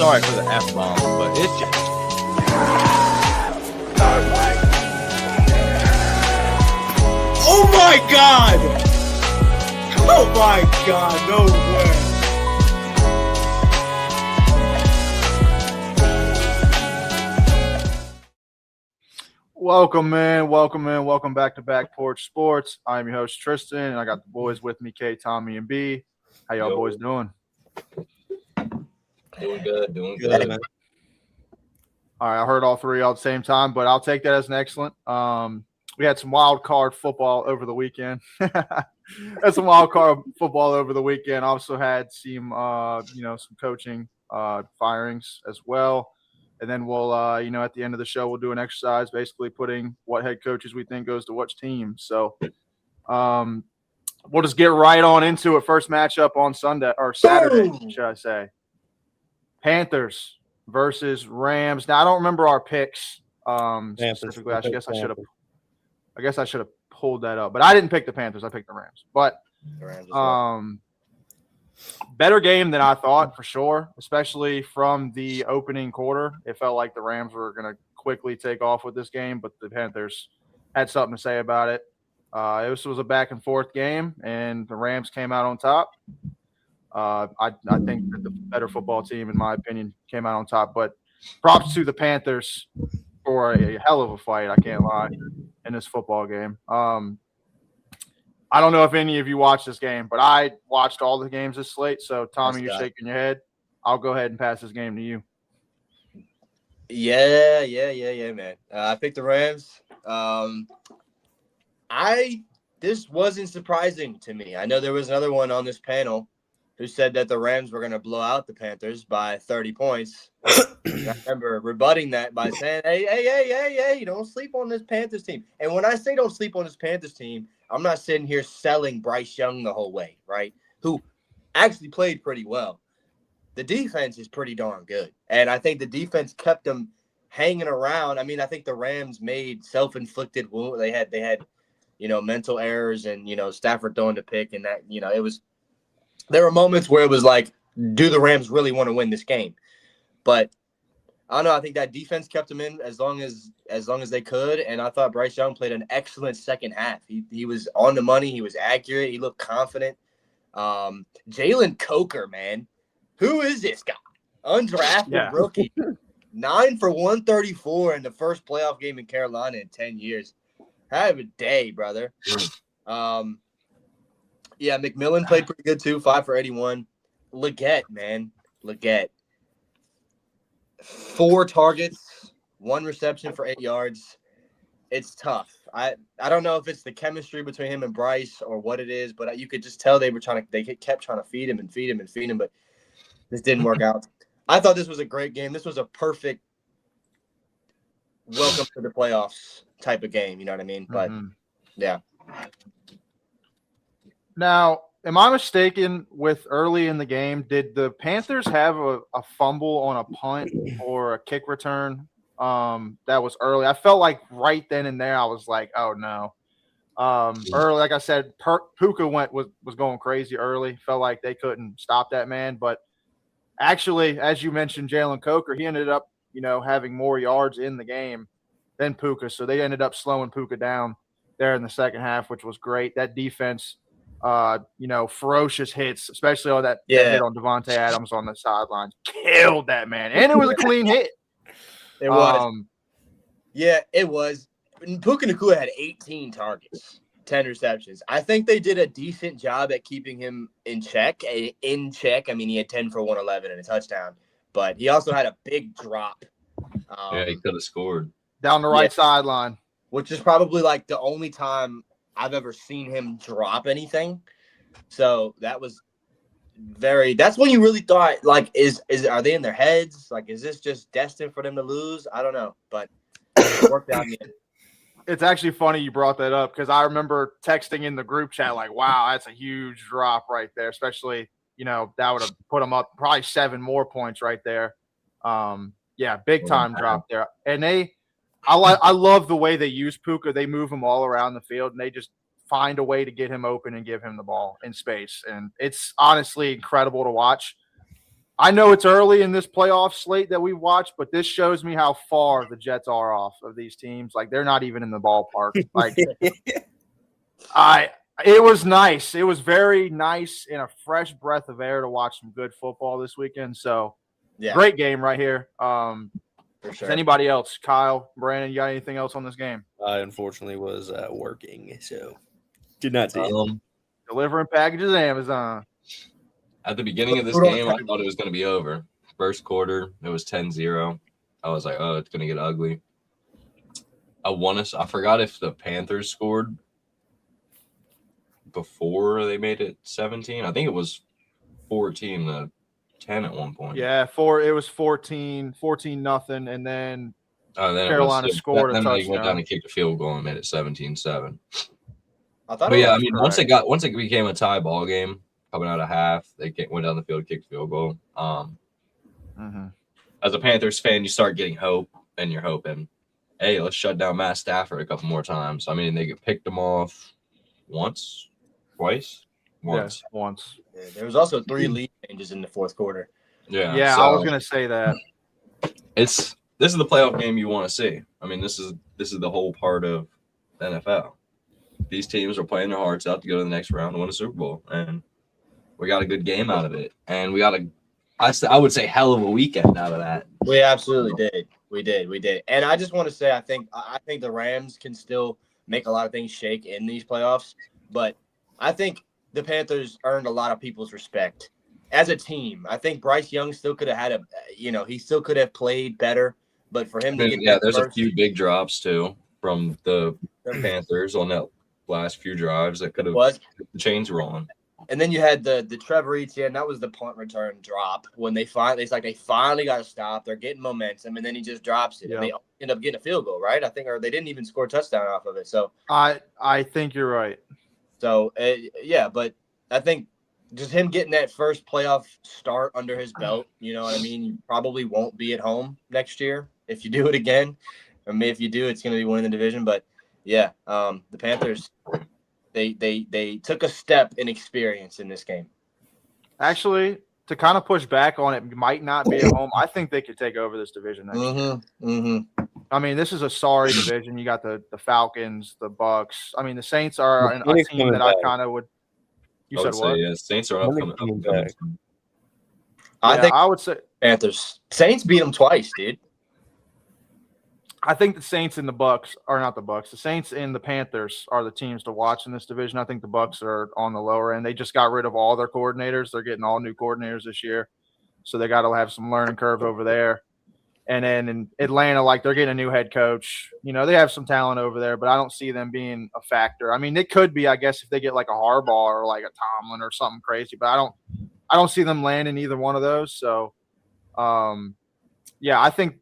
sorry for the F-bomb, but it's just... Oh my God! Oh my God, no way. Welcome back to Back Porch Sports. I'm your host, Tristan, and I got the boys with me, K, Tommy, and B. How y'all boys doing? Doing good. Man. All right, I heard all three at the same time, but I'll take that as an excellent. We had some wild card football over the weekend. Also had some coaching firings as well. And then we'll, at the end of the show, we'll do an exercise basically putting what head coaches we think goes to which team. So we'll just get right on into it. First matchup on Saturday, should I say. Panthers versus Rams. Now, I don't remember our picks specifically. I guess I should have pulled that up. But I didn't pick the Panthers. I picked the Rams. But better game than I thought, for sure, especially from the opening quarter. It felt like the Rams were going to quickly take off with this game, but the Panthers had something to say about it. This was a back-and-forth game, and the Rams came out on top. I think that the better football team, in my opinion, came out on top. But props to the Panthers for a hell of a fight, I can't lie, in this football game. I don't know if any of you watched this game, but I watched all the games this slate. So, Tommy, you're shaking your head. I'll go ahead and pass this game to you. Yeah, man. I picked the Rams. This wasn't surprising to me. I know there was another one on this panel who said that the Rams were going to blow out the Panthers by 30 points. I remember rebutting that by saying, hey, don't sleep on this Panthers team. And when I say don't sleep on this Panthers team, I'm not sitting here selling Bryce Young the whole way, right? Who actually played pretty well. The defense is pretty darn good. And I think the defense kept them hanging around. I mean, I think the Rams made self-inflicted wounds. They had, mental errors and, Stafford throwing the pick and that, there were moments where it was like, do the Rams really want to win this game? But I don't know. I think that defense kept them in as long as they could. And I thought Bryce Young played an excellent second half. He was on the money. He was accurate. He looked confident. Jalen Coker, man. Who is this guy? Undrafted rookie. 9 for 134 in the first playoff game in Carolina in 10 years. Have a day, brother. McMillan played pretty good too. 5 for 81. Leggett, man. 4 targets, 1 reception for 8 yards. It's tough. I don't know if it's the chemistry between him and Bryce or what it is, but you could just tell they kept trying to feed him, but this didn't work out. I thought this was a great game. This was a perfect welcome to the playoffs type of game. You know what I mean? But yeah. Now, am I mistaken with early in the game? Did the Panthers have a fumble on a punt or a kick return that was early? I felt like right then and there I was like, oh, no. Early, like I said, Puka was going crazy early. Felt like they couldn't stop that man. But actually, as you mentioned, Jalen Coker, he ended up, having more yards in the game than Puka. So they ended up slowing Puka down there in the second half, which was great. That defense – ferocious hits, especially all that hit on Devontae Adams on the sidelines. Killed that man. And it was a clean hit. It was. It was. Puka Nacua had 18 targets, 10 receptions. I think they did a decent job at keeping him in check. I mean, he had 10 for 111 and a touchdown, but he also had a big drop. He could have scored. Down the right sideline. Which is probably like the only time I've ever seen him drop anything. So that was that's when you really thought, like, are they in their heads? Like, is this just destined for them to lose? I don't know, but it worked out in the end. It's actually funny you brought that up because I remember texting in the group chat like, wow, that's a huge drop right there, especially, that would have put them up probably 7 more points right there. Big time drop there. And I love the way they use Puka. They move him all around the field, and they just find a way to get him open and give him the ball in space. And it's honestly incredible to watch. I know it's early in this playoff slate that we watched, but this shows me how far the Jets are off of these teams. Like, they're not even in the ballpark. Like, it was nice. It was very nice and a fresh breath of air to watch some good football this weekend. So, great game right here. For sure. Is anybody else? Kyle, Brandon, you got anything else on this game? I unfortunately was working, so did not see it. Delivering packages Amazon. At the beginning of this game, I thought it was going to be over. First quarter, it was 10-0. I was like, oh, it's going to get ugly. I forgot if the Panthers scored before they made it 17. I think it was 14-10 at one point. Yeah, it was 14-0, and then Carolina scored a touchdown. They went down and kicked a field goal and made it 17-7. But yeah, I mean, once it became a tie ball game, coming out of half, they went down the field, kicked field goal. As a Panthers fan, you start getting hope, and you're hoping, hey, let's shut down Matt Stafford a couple more times. I mean, they picked him off once. Yeah, once. Yeah, there was also 3 lead changes in the fourth quarter. Yeah, so, I was gonna say that. This is the playoff game you want to see. I mean, this is the whole part of the NFL. These teams are playing their hearts out to go to the next round and win a Super Bowl, and we got a good game out of it, and we got I would say hell of a weekend out of that. We absolutely did. We did. And I just want to say, I think the Rams can still make a lot of things shake in these playoffs, but I think the Panthers earned a lot of people's respect as a team. I think Bryce Young still could have had he still could have played better, but for him to get there's a few big drops too from the Panthers on that last few drives that could have kept the chains rolling. And then you had the Trevor Etienne. That was the punt return drop when they finally got to stop. They're getting momentum, and then he just drops it, and they end up getting a field goal, right? I think, or they didn't even score a touchdown off of it. So I think you're right. So but I think just him getting that first playoff start under his belt, you know what I mean? You probably won't be at home next year if you do it again. I mean, if you do, it's going to be winning the division. But yeah, the Panthers. They took a step in experience in this game. Actually, to kind of push back on it, might not be at home. I think they could take over this division next year. I mean, this is a sorry division. You got the Falcons, the Bucks. I mean, the Saints are a team that I kind of would. You said what? Yeah, Saints are upcoming back. I would say Panthers. Saints beat them twice, dude. I think the Saints and the Bucks are not the Bucks. The Saints and the Panthers are the teams to watch in this division. I think the Bucks are on the lower end. They just got rid of all their coordinators. They're getting all new coordinators this year, so they got to have some learning curve over there. And then in Atlanta, they're getting a new head coach. You know, they have some talent over there, but I don't see them being a factor. I mean, it could be, I guess, if they get like a Harbaugh or like a Tomlin or something crazy, but I don't see them landing either one of those. So, I think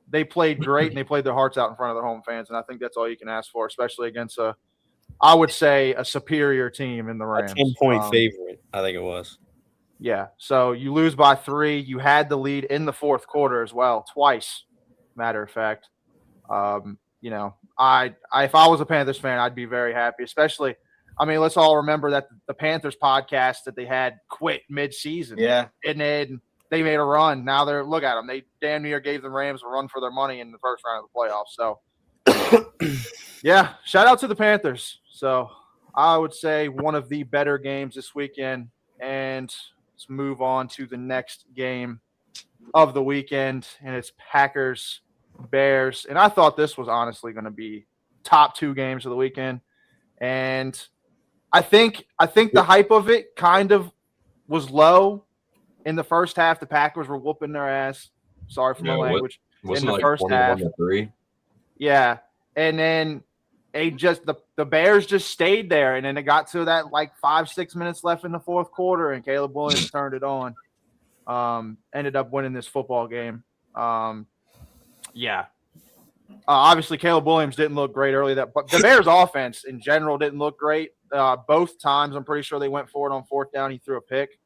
they played great, and they played their hearts out in front of their home fans, and I think that's all you can ask for, especially against I would say, a superior team in the Rams. A 10-point favorite, I think it was. Yeah, so you lose by 3. You had the lead in the fourth quarter as well, twice, matter of fact. If I was a Panthers fan, I'd be very happy, especially – I mean, let's all remember that the Panthers podcast that they had quit mid-season. Yeah. And then – they made a run. Now look at them. They damn near gave the Rams a run for their money in the first round of the playoffs. So, yeah, shout out to the Panthers. So, I would say one of the better games this weekend. And let's move on to the next game of the weekend, and it's Packers-Bears. And I thought this was honestly going to be top 2 games of the weekend. And I think the hype of it kind of was low. In the first half, the Packers were whooping their ass. Sorry for my language. Wasn't in the first half. 21-3? Yeah. And then the Bears just stayed there. And then it got to that 5-6 minutes left in the fourth quarter, and Caleb Williams turned it on. Ended up winning this football game. Obviously, Caleb Williams didn't look great early. But the Bears' offense in general didn't look great. Both times, I'm pretty sure they went for it on fourth down. He threw a pick.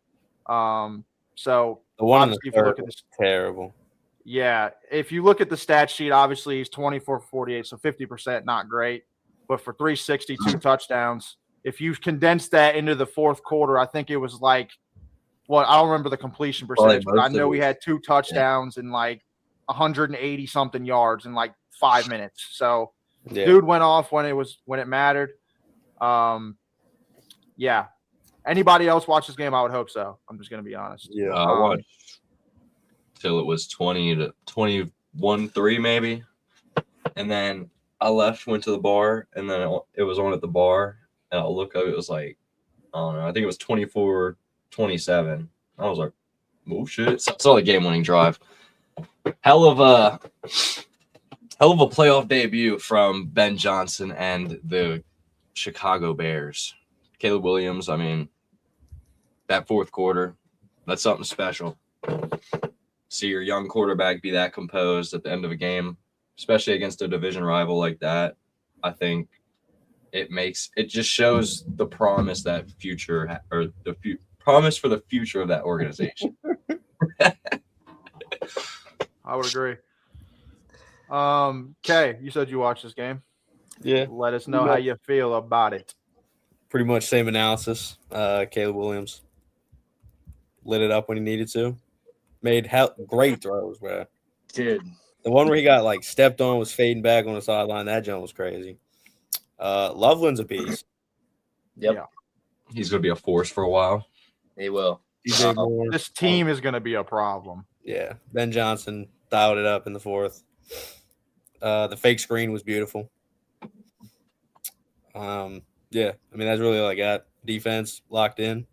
So the one in the third was terrible. Yeah, if you look at the stat sheet, obviously he's 24-48, so 50%, not great. But for 362 touchdowns, if you condense that into the fourth quarter, I think it was Well, I don't remember the completion Probably percentage, but I most of know it. he had 2 touchdowns and like 180 something yards in like 5 minutes. So Yeah. dude went off when it mattered. Yeah. Anybody else watch this game? I would hope so. I'm just gonna be honest. Yeah. I watched till it was 20 to 21-3 maybe, and then I left, went to the bar, and then it was on at the bar, and I look up, it was like, I don't know, I think it was 24-27. I was like, oh shit! Saw the game-winning drive. Hell of a playoff debut from Ben Johnson and the Chicago Bears. Caleb Williams, I mean, that fourth quarter, that's something special. See your young quarterback be that composed at the end of a game, especially against a division rival like that. I think it just shows the promise that future, or the promise for the future of that organization. I would agree. Kay, you said you watched this game. Yeah. Let us know how you feel about it. Pretty much same analysis. Caleb Williams lit it up when he needed to. Made great throws, bro. Dude. The one where he got like stepped on, was fading back on the sideline. That jump was crazy. Loveland's a beast. Yep. Yeah. He's going to be a force for a while. He will. DJ Moore. This team is gonna be a problem. Yeah. Ben Johnson dialed it up in the fourth. The fake screen was beautiful. Yeah, I mean, that's really all I got. Defense locked in.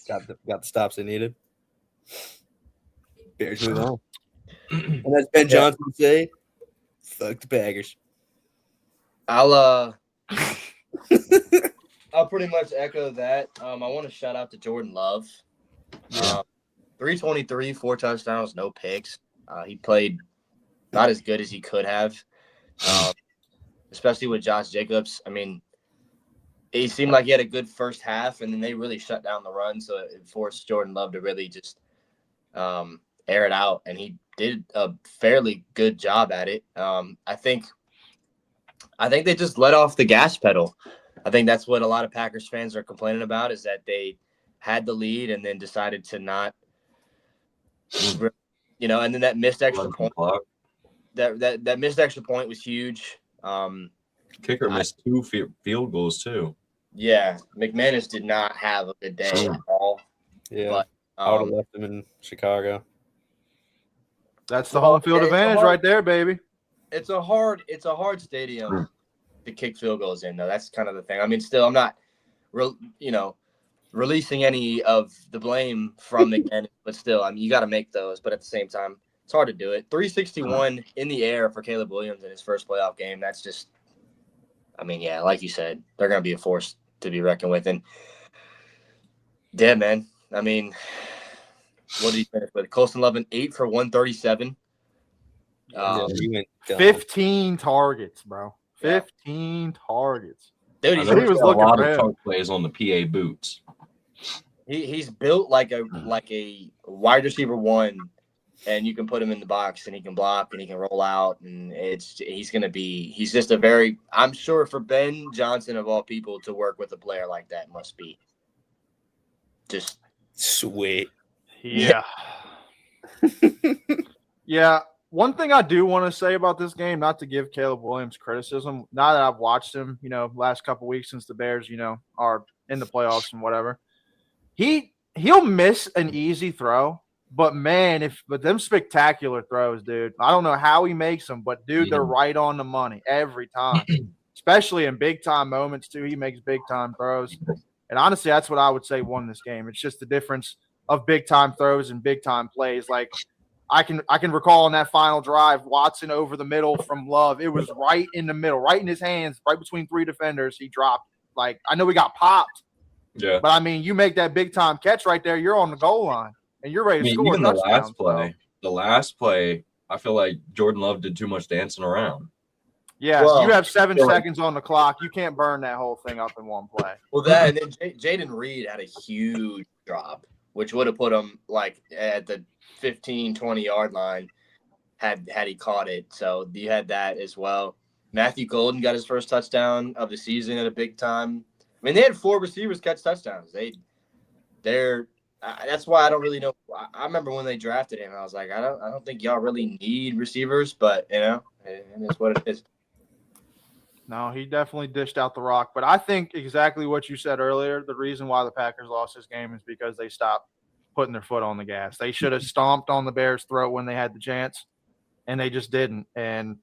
Got the stops they needed. Bears move on. And that's Ben Johnson to say, fuck the Packers. I'll pretty much echo that. I want to shout out to Jordan Love. 323, 4 touchdowns, no picks. He played not as good as he could have, especially with Josh Jacobs. I mean, it seemed like he had a good first half, and then they really shut down the run, so it forced Jordan Love to really just air it out, and he did a fairly good job at it. I think they just let off the gas pedal. I think that's what a lot of Packers fans are complaining about, is that they had the lead and then decided to not, and then that missed extra point. That missed extra point was huge. Kicker missed 2 field goals too. Yeah, McManus did not have a good day at all. Yeah, but I would have left him in Chicago. That's the home field advantage right there, baby. It's a hard stadium to kick field goals in, though. That's kind of the thing. I mean, still, I'm not, releasing any of the blame from McManus, but still, I mean, you got to make those. But at the same time, it's hard to do it. 361 in the air for Caleb Williams in his first playoff game. That's just, I mean, yeah, like you said, they're going to be a force to be reckoned with. And, yeah, man, I mean, what did he finish with? Colston Lovin, 8 for 137. He went 15 targets, bro. 15 targets. Dude, he was a looking lot for of him. chunk plays on the PA boots. He's built like a wide receiver 1, and you can put him in the box, and he can block, and he can roll out, and he's just a very, I'm sure for Ben Johnson of all people to work with a player like that must be just sweet. Yeah. Yeah. One thing I do want to say about this game, not to give Caleb Williams criticism, now that I've watched him, last couple weeks since the Bears, are in the playoffs and whatever, he'll miss an easy throw, but man, but them spectacular throws, dude, I don't know how he makes them, but dude, they're right on the money every time, especially in big time moments too. He makes big time throws, and honestly, that's what I would say won this game. It's just the difference of big time throws and big time plays. Like I can recall on that final drive, Watson over the middle from Love. It was right in the middle, right in his hands, right between 3 defenders. He dropped. Like, I know he got popped. Yeah. But I mean, you make that big time catch right there, you're on the goal line and you're ready to score. Even the last play, I feel like Jordan Love did too much dancing around. Yeah, well, you have 7 seconds on the clock. You can't burn that whole thing up in one play. Well, and then Jaden Reed had a huge drop, which would have put him like at the 15, 20-yard line had he caught it. So you had that as well. Matthew Golden got his first touchdown of the season at a big time. I mean, they had 4 receivers catch touchdowns. that's why I don't really know. I remember when they drafted him, I was like, I don't think y'all really need receivers, but it is what it is. No, he definitely dished out the rock. But I think exactly what you said earlier. The reason why the Packers lost this game is because they stopped putting their foot on the gas. They should have stomped on the Bears' throat when they had the chance, and they just didn't. And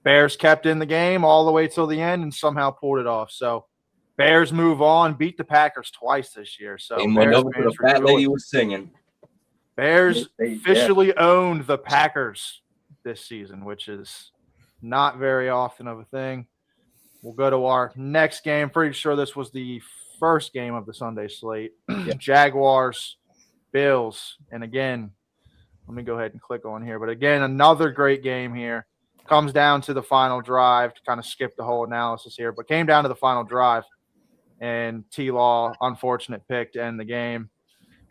Bears kept in the game all the way till the end and somehow pulled it off. So Bears move on, beat the Packers twice this year. So And went Bears over to fans the fat rejoice. lady was singing. Bears Yeah. officially owned the Packers this season, which is not very often of a thing. We'll go to our next game. Pretty sure this was the first game of the Sunday slate. Jaguars, Bills. And again, let me go ahead and click on here. But again, another great game here. Comes down to the final drive to kind of skip the whole analysis here, but came down to the final drive. And T-Law, unfortunate pick to end the game.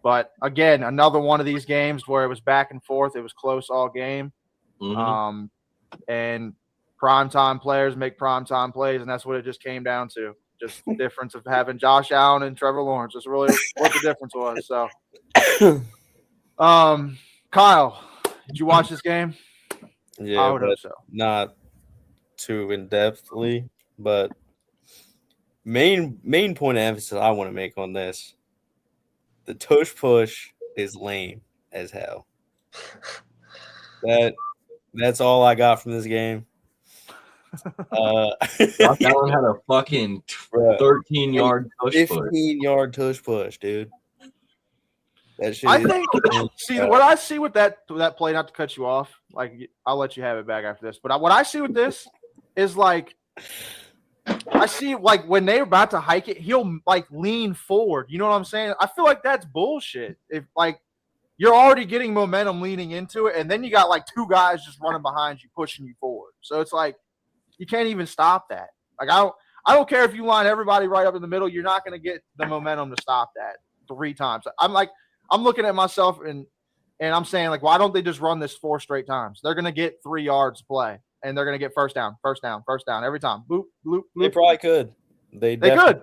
But again, another one of these games where it was back and forth. It was close all game. Mhm. And primetime players make primetime plays, and that's what it just came down to. Just the difference of having Josh Allen and Trevor Lawrence. That's really what the difference was. So, Kyle, did you watch this game? Yeah, I would hope but so. not too in-depthly. But main point of emphasis I want to make on this, the tush push is lame as hell. That's all I got from this game. Josh Allen had a fucking 13-yard push push. 15-yard tush push, dude. That shit I is think what I see with that play, not to cut you off, like I'll let you have it back after this, but what I see with this is like I see like when they're about to hike it, he'll like lean forward. You know what I'm saying? I feel like that's bullshit. If like you're already getting momentum leaning into it, and then you got like two guys just running behind you, pushing you forward. So it's like you can't even stop that. Like I don't care if you line everybody right up in the middle, you're not going to get the momentum to stop that 3 times. I'm looking at myself and I'm saying like, why don't they just run this 4 straight times? They're going to get 3 yards to play, and they're going to get first down every time. Boop, bloop, bloop. They probably could. They could.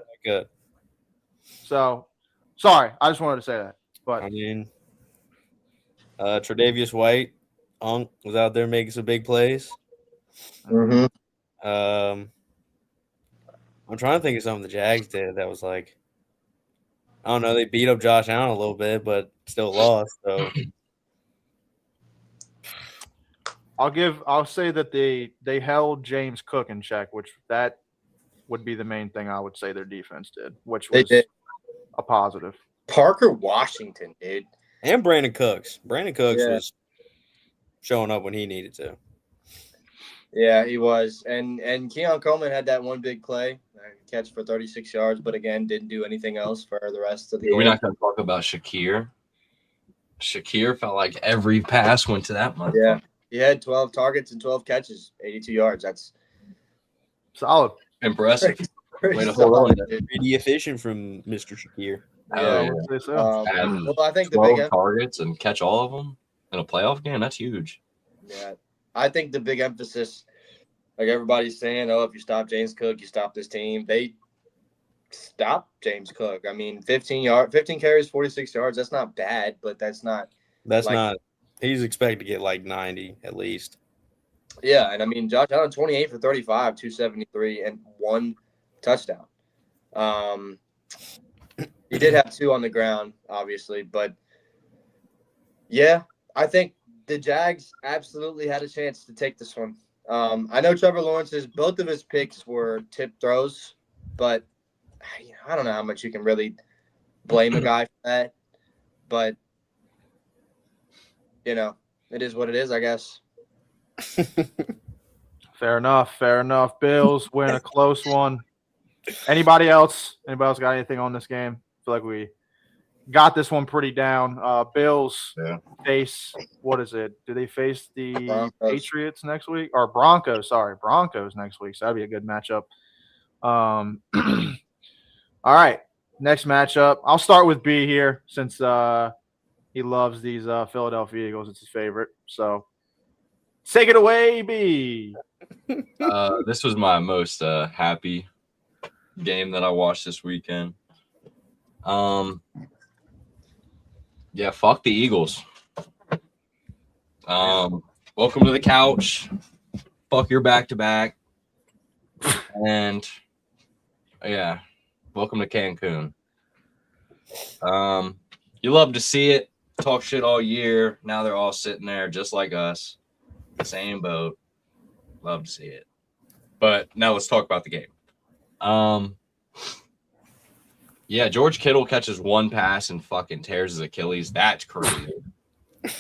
So, sorry, I just wanted to say that. But I mean, Tre'Davious White, was out there making some big plays. Mm-hmm. I'm trying to think of something the Jags did that was like, I don't know, they beat up Josh Allen a little bit, but still lost. So I'll say that they held James Cook in check, which that would be the main thing I would say their defense did, which was a positive. Parker Washington, dude. And Brandon Cooks. Brandon Cooks was showing up when he needed to. Yeah, he was. And Keon Coleman had that one big play, catch for 36 yards, but again, didn't do anything else for the rest of the game. We're not going to talk about Shakir. Shakir felt like every pass went to that motherfucker. Yeah, he had 12 targets and 12 catches, 82 yards. That's solid. Impressive. Way to hold on. Pretty efficient from Mr. Shakir. Yeah. Well, I think 12 targets and catch all of them in a playoff game, that's huge. Yeah. I think the big emphasis, like everybody's saying, if you stop James Cook, you stop this team. They stopped James Cook. I mean, 15 carries, 46 yards. That's not bad, but that's not. He's expected to get like 90 at least. Yeah, and I mean, Josh Allen, 28 for 35, 273, and 1 touchdown. He did have 2 on the ground, obviously, but yeah, I think the Jags absolutely had a chance to take this one. I know Trevor Lawrence's both of his picks were tip throws, but I don't know how much you can really blame a guy for that. But it is what it is, I guess. Fair enough. Bills win a close one. Anybody else got anything on this game? I feel like we got this one pretty down. Bills face, what is it? Do they face the Broncos. Patriots next week? Or Broncos, sorry. Broncos next week. So that'd be a good matchup. All right. Next matchup. I'll start with B here since he loves these Philadelphia Eagles. It's his favorite. So take it away, B. This was my most happy game that I watched this weekend. Yeah, fuck the Eagles. Welcome to the couch. Fuck your back-to-back. And, yeah, welcome to Cancun. You love to see it. Talk shit all year. Now they're all sitting there just like us. Same boat. Love to see it. But now let's talk about the game. Yeah, George Kittle catches one pass and fucking tears his Achilles. That's crazy.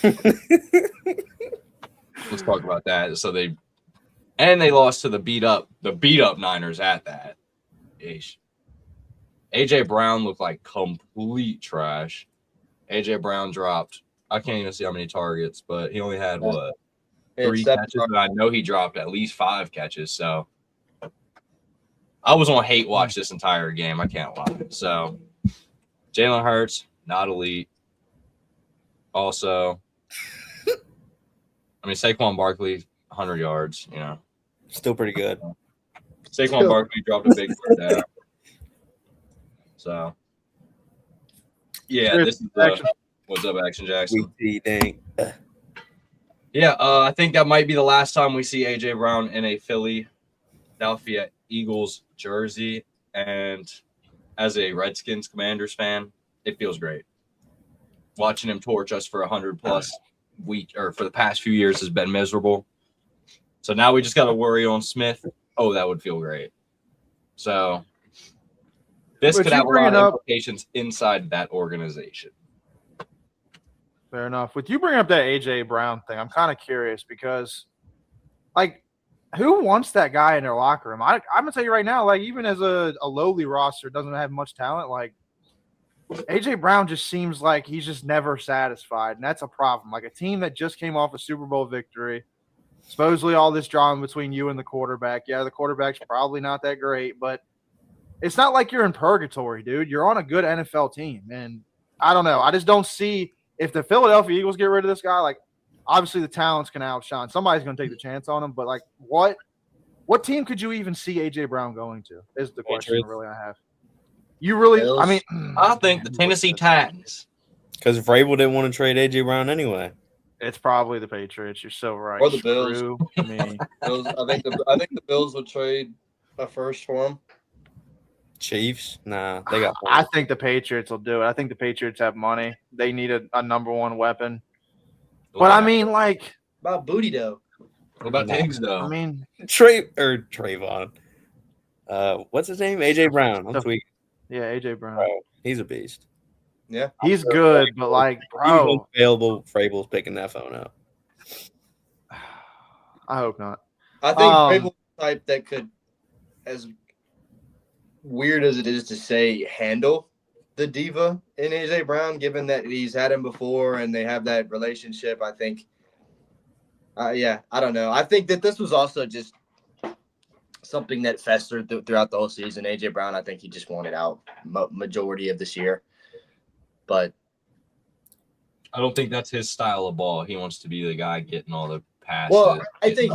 Let's talk about that. So they lost to the beat up Niners at that. Ish. AJ Brown looked like complete trash. AJ Brown dropped. I can't even see how many targets, but he only had what? 3 catches, and I know he dropped at least 5 catches. So I was on hate watch this entire game. I can't lie. So Jalen Hurts, not elite. Also, I mean, Saquon Barkley, 100 yards, you know. Still pretty good. Saquon Barkley dropped a big first down. So, yeah, this is what's up, Action Jackson. Yeah, I think that might be the last time we see A.J. Brown in a Philadelphia Eagles jersey. And as a Redskins Commanders fan, it feels great. Watching him torch us for 100-plus week or for the past few years has been miserable. So now we just got to worry on Smith. Oh, that would feel great. So this could have a lot of implications inside that organization. Fair enough. With you bringing up that A.J. Brown thing, I'm kind of curious because, like, who wants that guy in their locker room? I'm going to tell you right now, like, even as a lowly roster doesn't have much talent, like, A.J. Brown just seems like he's just never satisfied, and that's a problem. Like, a team that just came off a Super Bowl victory, supposedly all this drama between you and the quarterback. Yeah, the quarterback's probably not that great, but it's not like you're in purgatory, dude. You're on a good NFL team, and I don't know. I just don't see – if the Philadelphia Eagles get rid of this guy, like, obviously the talent's going to outshine. Somebody's going to take the chance on him, but, like, what team could you even see A.J. Brown going to is the question really I have. You really – I mean – I think the Tennessee Titans. Because Vrabel didn't want to trade A.J. Brown anyway. It's probably the Patriots. You're so right. Or the Bills. I mean, I think the Bills would trade a first for him. Chiefs? Nah, they got. I think the Patriots will do it. I think the Patriots have money. They need a number one weapon. But I mean, like, about Booty though. What about Diggs though? I mean, Trayvon. What's his name? AJ Brown. I'm tweaking. Yeah, AJ Brown. Bro, he's a beast. Yeah, he's good, but like, bro, he's available. Vrabel's picking that phone up. I hope not. I think Vrabel's the type that could, as weird as it is to say, handle the diva in AJ Brown, given that he's had him before and they have that relationship. I think, I don't know. I think that this was also just something that festered throughout the whole season. AJ Brown, I think he just wanted out majority of this year, but I don't think that's his style of ball. He wants to be the guy getting all the passes. Well, I think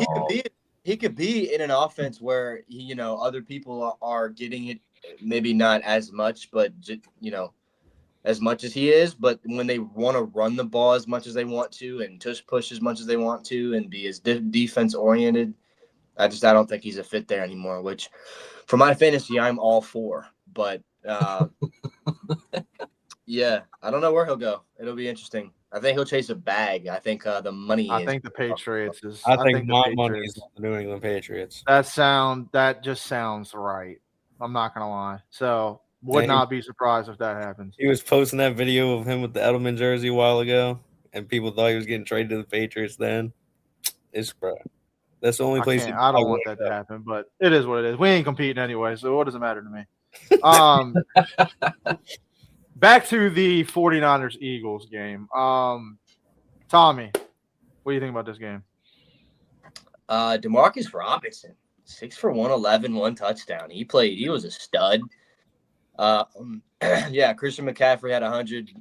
he could be in an offense where other people are getting it, maybe not as much, but as much as he is. But when they want to run the ball as much as they want to and tush push as much as they want to and be as defense oriented, I don't think he's a fit there anymore. Which, for my fantasy, I'm all for. But yeah, I don't know where he'll go. It'll be interesting. I think he'll chase a bag. I think the money. I think the Patriots is. I think my money is the New England Patriots. That just sounds right. I'm not gonna lie. So would not be surprised if that happens. He was posting that video of him with the Edelman jersey a while ago, and people thought he was getting traded to the Patriots. Then it's bro. That's the only place. I don't want that to happen, but it is what it is. We ain't competing anyway, so what does it matter to me? Back to the 49ers Eagles game. Tommy, what do you think about this game? DeMarcus Robinson, 6 for 111, 1 touchdown. He was a stud. Christian McCaffrey had 100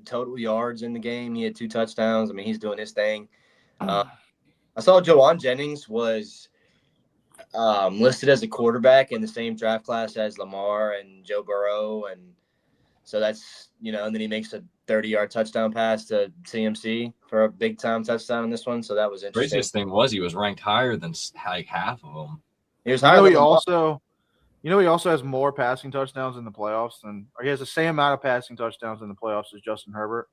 total yards in the game. He had 2 touchdowns. I mean, he's doing his thing. I saw Jawan Jennings was listed as a quarterback in the same draft class as Lamar and Joe Burrow, and So that's, and then he makes a 30-yard touchdown pass to CMC for a big-time touchdown in this one. So that was interesting. Craziest thing was he was ranked higher than like half of them. He was higher than he also has more passing touchdowns in the playoffs than – he has the same amount of passing touchdowns in the playoffs as Justin Herbert.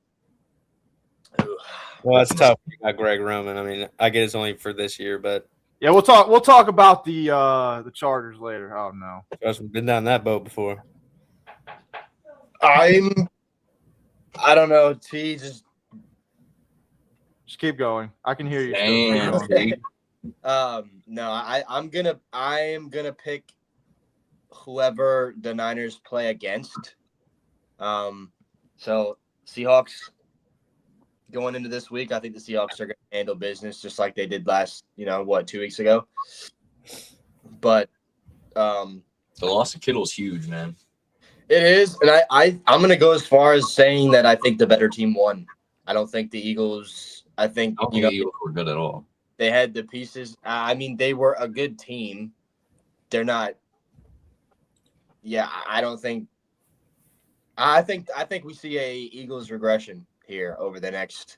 Well, that's tough. You got Greg Roman. I mean, I get it's only for this year, but yeah, we'll talk about the Chargers later. Oh no, we've been down that boat before. I don't know. T just keep going. I can hear you. No, I am gonna pick whoever the Niners play against. So Seahawks. Going into this week, I think the Seahawks are going to handle business just like they did last, 2 weeks ago. But the loss of Kittle is huge, man. It is, and I'm going to go as far as saying that I think the better team won. I don't think the Eagles. I think the Eagles were good at all. They had the pieces. I mean, they were a good team. They're not. Yeah, I don't think. I think we see a Eagles regression here over the next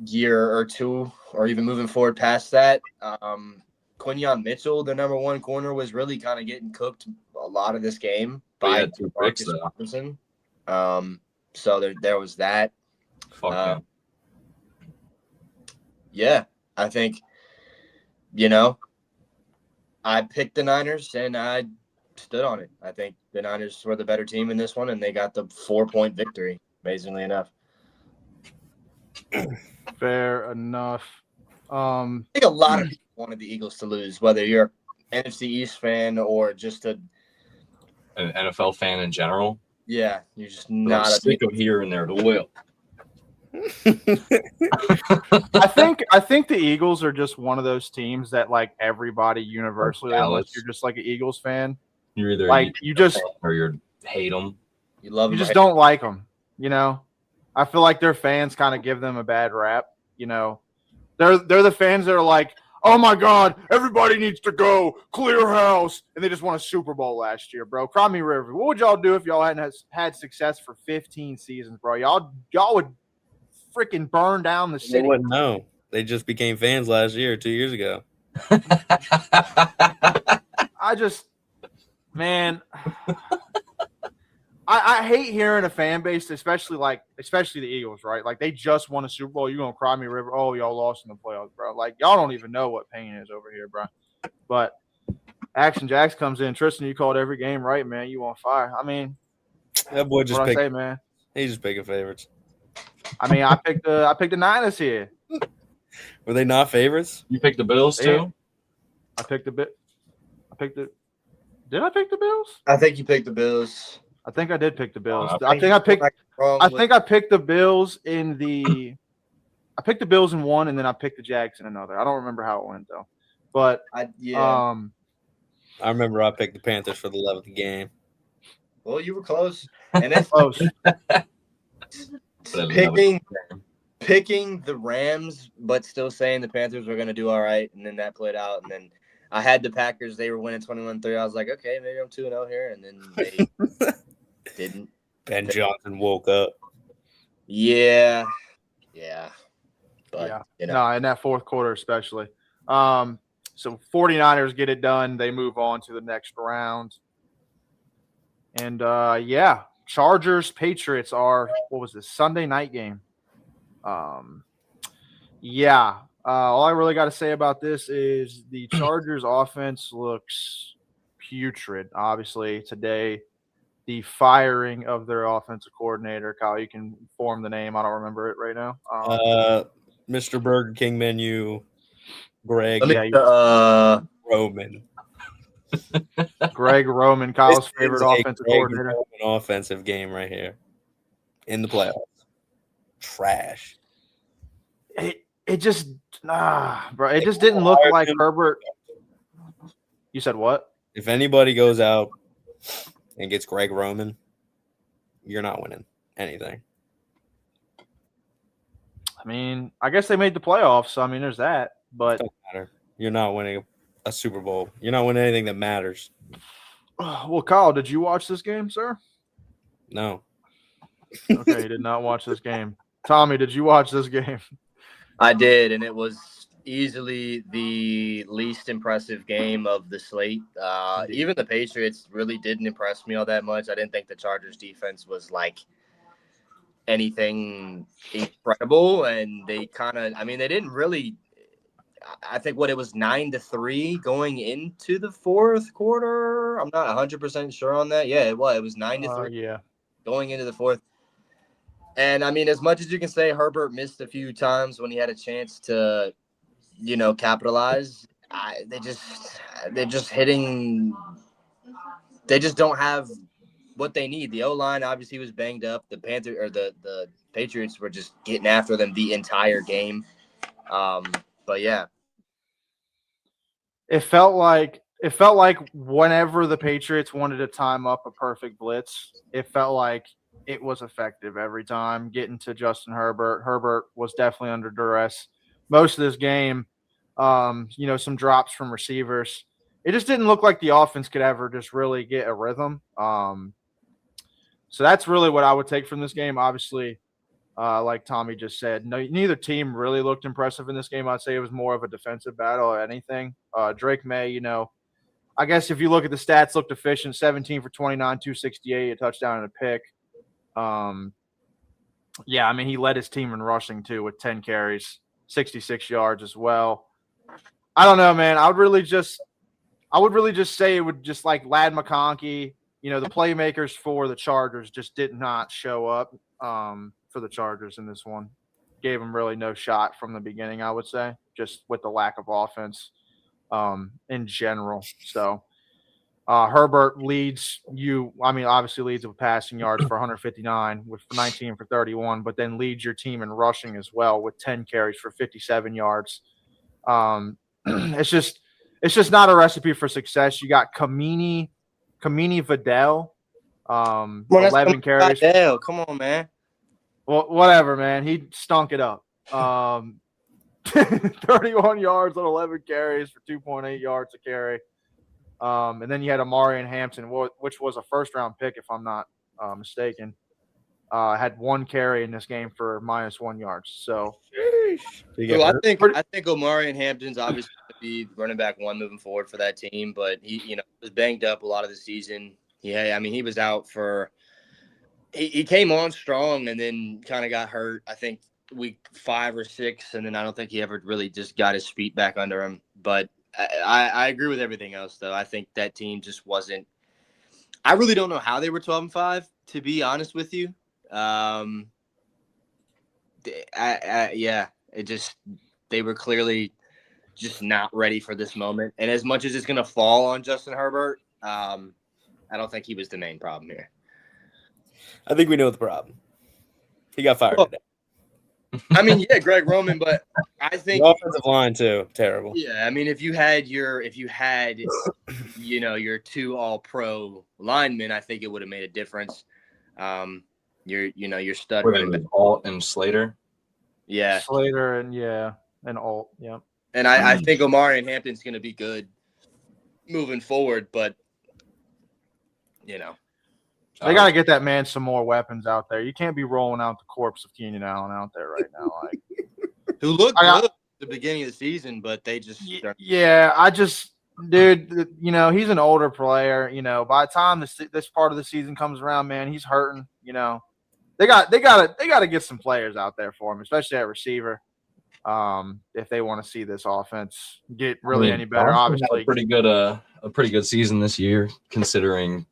year or two, or even moving forward past that. Quinyon Mitchell, the number one corner, was really kind of getting cooked a lot of this game by Marcus Robinson. So there was that. Yeah, I think, I picked the Niners and I stood on it. I think the Niners were the better team in this one, and they got the 4-point victory. Amazingly enough. Fair enough. I think a lot of people wanted the Eagles to lose, whether you're an NFC East fan or just an NFL fan in general. Yeah, you're just not stick them here and there to will. I think the Eagles are just one of those teams that like everybody universally, unless you're just like an Eagles fan, you're either like you just or you hate them. You love them. You just don't like them. I feel like their fans kind of give them a bad rap. They're the fans that are like, oh my God, everybody needs to go, clear house, and they just won a Super Bowl last year, bro. Cry me river. What would y'all do if y'all hadn't had success for 15 seasons, bro? Y'all would freaking burn down the city. They wouldn't know. They just became fans last year, 2 years ago. I hate hearing a fan base, especially the Eagles, right? Like they just won a Super Bowl. You're gonna cry me river. Oh, y'all lost in the playoffs, bro. Like y'all don't even know what pain is over here, bro. But Action Jacks comes in. Tristan, you called every game right, man. You on fire. I mean, that boy just picked. Man. He's just picking favorites. I mean, I picked the Niners here. Were they not favorites? You picked the Bills too. I picked the bit. Did I pick the Bills? I think you picked the Bills. I think I did pick the Bills. I think I picked the Bills in the. I picked the Bills in one, and then I picked the Jags in another. I don't remember how it went though, but I remember I picked the Panthers for the love of the game. Well, you were close, and it's close. Picking the Rams, but still saying the Panthers were going to do all right, and then that played out, and then I had the Packers. They were winning 21-3. I was like, okay, maybe I'm 2-0 here, and then they didn't. Ben Johnson woke up. Yeah. But, yeah. No, in that fourth quarter especially. So 49ers get it done. They move on to the next round. And, Chargers, Patriots are, what was this, Sunday night game. All I really got to say about this is the Chargers offense looks putrid. Obviously, today, the firing of their offensive coordinator. Kyle, you can form the name. I don't remember it right now. Mr. Burger King menu, Greg Roman. Greg Roman, Kyle's favorite offensive coordinator. Roman offensive game right here in the playoffs. Trash. It just bro. It just didn't look like Herbert. You said what? If anybody goes out and gets Greg Roman, you're not winning anything. I mean, I guess they made the playoffs, so I mean, there's that. But doesn't matter. You're not winning a Super Bowl. You're not winning anything that matters. Well, Kyle, did you watch this game, sir? No. Okay, you did not watch this game. Tommy, did you watch this game? I did, and it was easily the least impressive game of the slate. Even the Patriots really didn't impress me all that much. I didn't think the Chargers defense was like anything incredible, and they kind of, I mean, they didn't really. I think it was 9-3 going into the fourth quarter. I'm not 100% sure on that. Yeah, it was 9-3 Yeah. going into the fourth. And I mean, as much as you can say Herbert missed a few times when he had a chance to, capitalize, they're just hitting. They just don't have what they need. The O-line obviously was banged up. The the Patriots were just getting after them the entire game. But yeah, it felt like whenever the Patriots wanted to time up a perfect blitz, it felt like it was effective every time getting to Justin Herbert. Herbert was definitely under duress most of this game. Some drops from receivers. It just didn't look like the offense could ever just really get a rhythm. So that's really what I would take from this game. Obviously, like Tommy just said, neither team really looked impressive in this game. I'd say it was more of a defensive battle or anything. Drake May, I guess if you look at the stats, looked efficient, 17 for 29, 268, a touchdown and a pick. Yeah, I mean, he led his team in rushing too with 10 carries, 66 yards as well. I don't know, man. I would really just say it would just like Ladd McConkey, the playmakers for the Chargers just did not show up for the Chargers in this one. Gave them really no shot from the beginning, I would say, just with the lack of offense in general. So Herbert obviously leads with passing yards for 159 with 19 for 31, but then leads your team in rushing as well with 10 carries for 57 yards. It's just not a recipe for success. You got Kamini Vidal, 11 carries. Vidal, come on, man. Well, whatever, man. He stunk it up. 31 yards on 11 carries for 2.8 yards a carry. And then you had Amari Hampton, which was a first-round pick, if I'm not mistaken. Had one carry in this game for -1 yards. So, I think Omari and Hampton's obviously going to be running back one moving forward for that team, but he was banged up a lot of the season. Yeah, I mean, he was out for he came on strong and then kind of got hurt, I think, week 5 or 6, and then I don't think he ever really just got his feet back under him. But I agree with everything else, though. I think that team just wasn't – I really don't know how they were 12-5, to be honest with you. They were clearly just not ready for this moment. And as much as it's going to fall on Justin Herbert, I don't think he was the main problem here. I think we know the problem. He got fired today. I mean, yeah, Greg Roman, but I think the offensive line too, terrible. Yeah, I mean, if you had your 2 All-Pro linemen, I think it would have made a difference. Your stud running back, Alt and Slater. Yeah, Slater and Alt, yeah. And I think Omari and Hampton's going to be good moving forward, but they got to get that man some more weapons out there. You can't be rolling out the corpse of Keenan Allen out there right now. Like, who looked good at the beginning of the season, but they just dude, he's an older player. By the time this part of the season comes around, man, he's hurting. They got to get some players out there for him, especially at receiver. If they want to see this offense get really any better, obviously a pretty good season this year, considering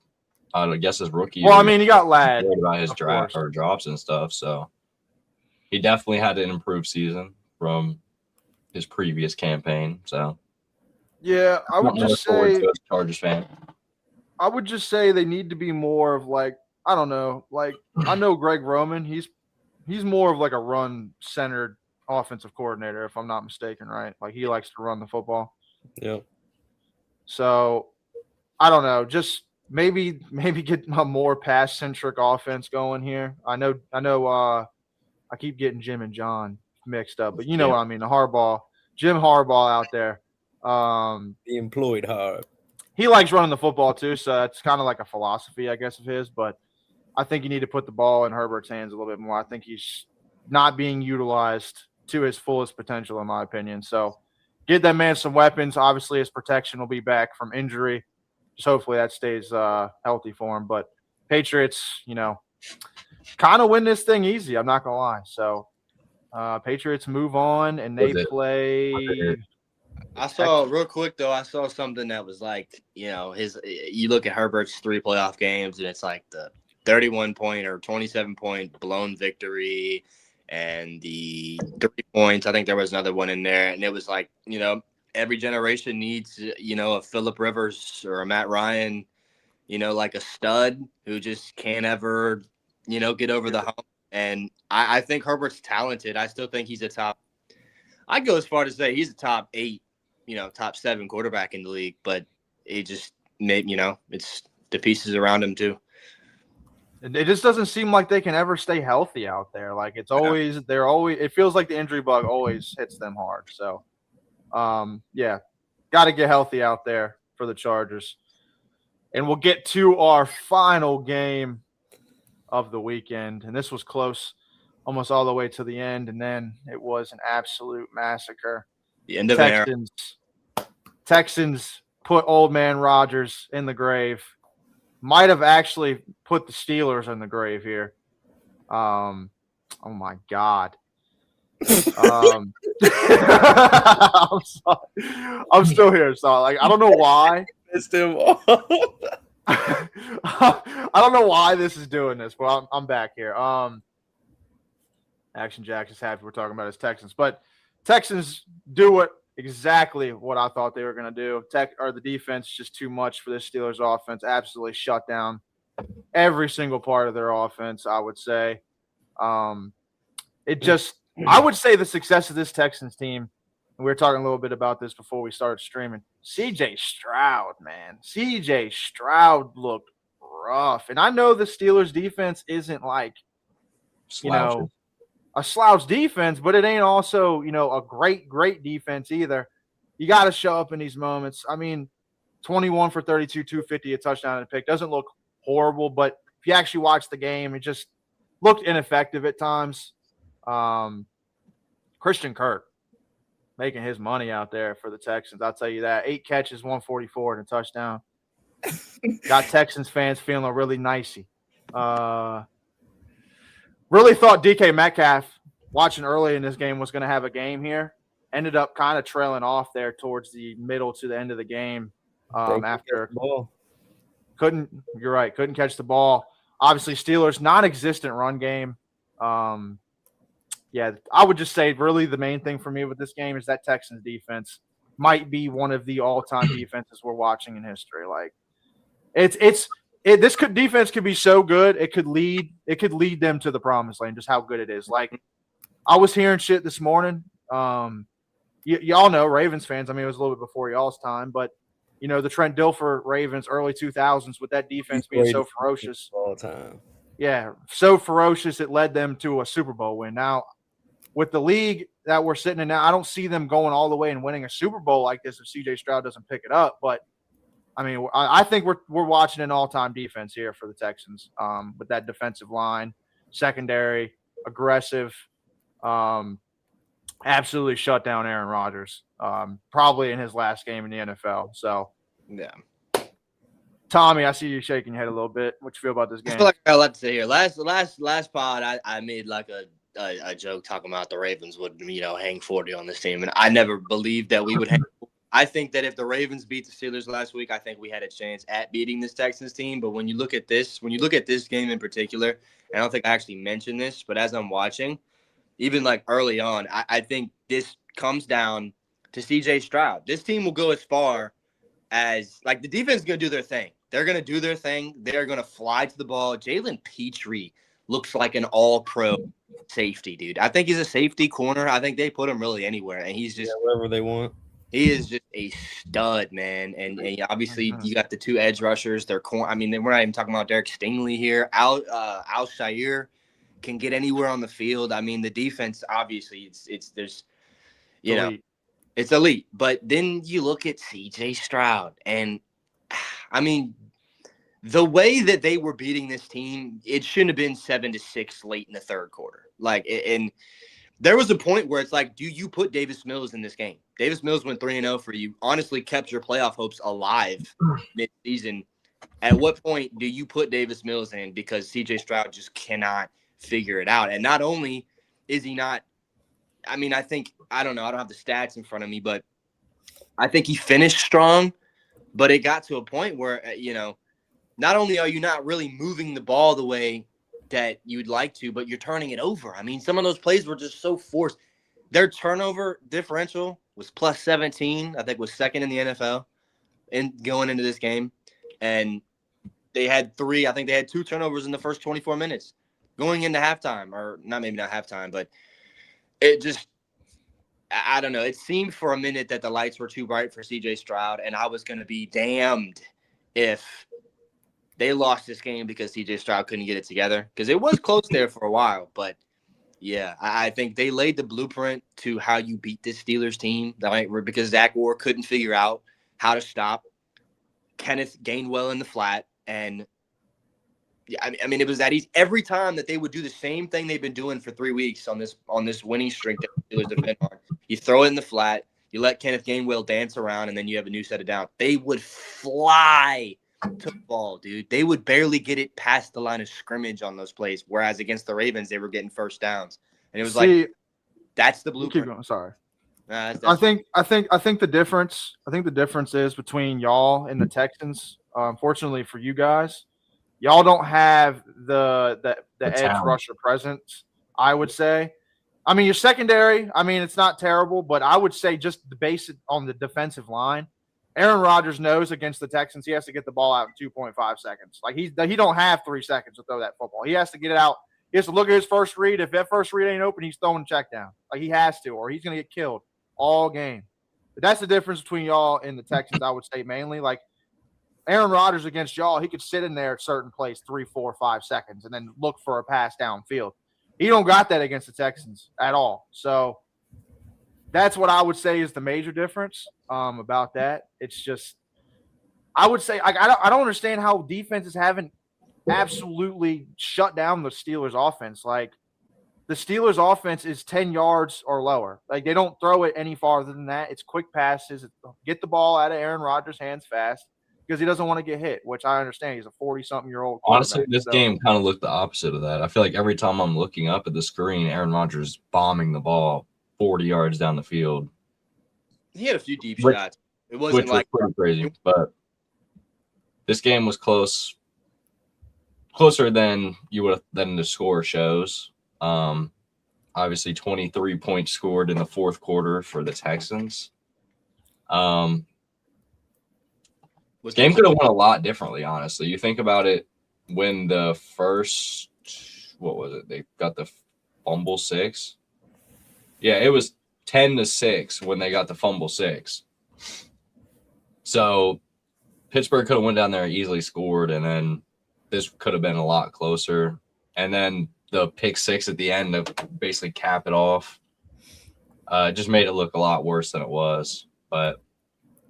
I guess his rookie. Well, I mean, he got Ladd about his draft or drops and stuff, so he definitely had an improved season from his previous campaign. So yeah, I would just say Chargers fan. I would just say they need to be more of like, I don't know, like I know Greg Roman, he's more of like a run-centered offensive coordinator, if I'm not mistaken, right? Like he likes to run the football. Yeah. So I don't know, just maybe get a more pass-centric offense going here. I know I keep getting Jim and John mixed up, but you know what I mean, Jim Harbaugh out there. He employed hard. He likes running the football too, so it's kind of like a philosophy, I guess, of his. But I think you need to put the ball in Herbert's hands a little bit more. I think he's not being utilized to his fullest potential, in my opinion. So get that man some weapons. Obviously, his protection will be back from injury. Just hopefully that stays healthy for him. But Patriots, kind of win this thing easy. I'm not going to lie. So Patriots move on, and they play – I saw real quick though. I saw something that was like, you look at Herbert's 3 playoff games, and it's like the 31-point or 27-point blown victory, and the 3 points. I think there was another one in there, and it was like, every generation needs, a Phillip Rivers or a Matt Ryan, like a stud who just can't ever, get over the hump. And I think Herbert's talented. I still think he's I'd go as far to say he's a top 8. Top 7 quarterback in the league, but it just made, it's the pieces around him too. It just doesn't seem like they can ever stay healthy out there. Like it feels like the injury bug always hits them hard. So, got to get healthy out there for the Chargers. And we'll get to our final game of the weekend. And this was close almost all the way to the end. And then it was an absolute massacre. The end of Texans put old man Rodgers in the grave. Might have actually put the Steelers in the grave here. Oh my God. I'm sorry. I'm still here. So I don't know why. I don't know why this is doing this, but I'm back here. Action Jack is happy we're talking about his Texans, but Texans do exactly what I thought they were going to do. The defense just too much for this Steelers offense. Absolutely shut down every single part of their offense, I would say. I would say the success of this Texans team, and we were talking a little bit about this before we started streaming, C.J. Stroud, man. C.J. Stroud looked rough. And I know the Steelers defense isn't like, a slouch defense, but it ain't also, a great defense either. You got to show up in these moments. I mean, 21 for 32, 250, a touchdown and a pick. Doesn't look horrible, but if you actually watch the game, it just looked ineffective at times. Christian Kirk making his money out there for the Texans. I'll tell you that. 8 catches, 144 and a touchdown. Got Texans fans feeling really nicey. Really thought DK Metcalf, watching early in this game, was going to have a game here. Ended up kind of trailing off there towards the middle to the end of the game. Couldn't catch the ball. Obviously, Steelers non-existent run game. I would just say really the main thing for me with this game is that Texans defense might be one of the all-time defenses we're watching in history. Like defense could be so good it could lead them to the promised land. Just how good it is. Like I was hearing shit this morning. Y'all know Ravens fans. I mean, it was a little bit before y'all's time, but the Trent Dilfer Ravens early 2000s with that defense being so ferocious all the time. Yeah, so ferocious it led them to a Super Bowl win. Now, with the league that we're sitting in now, I don't see them going all the way and winning a Super Bowl like this if C.J. Stroud doesn't pick it up, but I mean, I think we're watching an all-time defense here for the Texans with that defensive line, secondary, aggressive, absolutely shut down Aaron Rodgers, probably in his last game in the NFL. So, yeah. Tommy, I see you shaking your head a little bit. What you feel about this game? I feel like I got a lot to say here. Last pod, I made like a joke talking about the Ravens would hang 40 on this team, and I never believed that we would hang. I think that if the Ravens beat the Steelers last week, I think we had a chance at beating this Texans team. But when you look at this game in particular, and I don't think I actually mentioned this, but as I'm watching, even like early on, I think this comes down to C.J. Stroud. This team will go as far as like the defense is going to do their thing. They're going to do their thing. They're going to fly to the ball. Jalen Petrie looks like an all-pro safety, dude. I think he's a safety corner. I think they put him really anywhere, and he's just wherever they want. He is just a stud, man. And obviously, you got the 2 edge rushers. I mean, we're not even talking about Derek Stingley here. Al Shire can get anywhere on the field. I mean, the defense, obviously, it's elite. But then you look at C.J. Stroud, and I mean, the way that they were beating this team, it shouldn't have been 7-6 late in the third quarter. Like, and there was a point where it's like, do you put Davis Mills in this game? Davis Mills went 3-0 for you, honestly kept your playoff hopes alive mid-season. At what point do you put Davis Mills in because C.J. Stroud just cannot figure it out? And not only is he not – I mean, I don't know. I don't have the stats in front of me, but I think he finished strong. But it got to a point where, not only are you not really moving the ball the way that you'd like to, but you're turning it over. I mean, some of those plays were just so forced. Their turnover differential was plus 17, I think was second in the NFL going into this game. And they had two turnovers in the first 24 minutes going into halftime, or maybe not halftime, but it just, I don't know. It seemed for a minute that the lights were too bright for C.J. Stroud, and I was going to be damned if they lost this game because C.J. Stroud couldn't get it together, because it was close there for a while. But, yeah, I think they laid the blueprint to how you beat this Steelers team, right? Because Zach Orr couldn't figure out how to stop Kenneth Gainwell in the flat. And, I mean, it was that easy. Every time that they would do the same thing they've been doing for 3 weeks on this winning streak that the Steelers have been on. You throw it in the flat, you let Kenneth Gainwell dance around, and then you have a new set of downs. They would fly to the ball, dude. They would barely get it past the line of scrimmage on those plays, whereas against the Ravens, they were getting first downs. And it was that's the blueprint. Keep going. Sorry. That's I think the difference is between y'all and the Texans. Unfortunately for you guys, y'all don't have the edge talent. rusher presence, I would say. I mean, your secondary, I mean, it's not terrible, but I would say just the basic on the defensive line. Aaron Rodgers knows against the Texans he has to get the ball out in 2.5 seconds. Like, he don't have 3 seconds to throw that football. He has to get it out. He has to look at his first read. If that first read ain't open, he's throwing a check down. Like, he has to, or he's going to get killed all game. But that's the difference between y'all and the Texans, I would say, mainly. Like, Aaron Rodgers against y'all, he could sit in there at certain plays 3, 4, 5 seconds and then look for a pass downfield. He don't got that against the Texans at all. So that's what I would say is the major difference about that. It's just, I would say, I don't understand how defenses haven't absolutely shut down the Steelers' offense. Like, the Steelers' offense is 10 yards or lower. Like, they don't throw it any farther than that. It's quick passes. Get the ball out of Aaron Rodgers' hands fast because he doesn't want to get hit, which I understand. He's a 40-something-year-old Honestly, this game kind of looked the opposite of that. I feel like every time I'm looking up at the screen, Aaron Rodgers is bombing the ball 40 yards down the field. He had a few deep shots. It wasn't which was pretty crazy, but this game was closer than the score shows. Obviously 23 points scored in the fourth quarter for the Texans. This game could have won a lot differently, honestly. You think about it, when the first, what was it? They got the fumble 6. Yeah, it was 10-6 when they got the fumble 6. So Pittsburgh could have went down there and easily scored, and then this could have been a lot closer. And then the pick 6 at the end to basically cap it off just made it look a lot worse than it was. But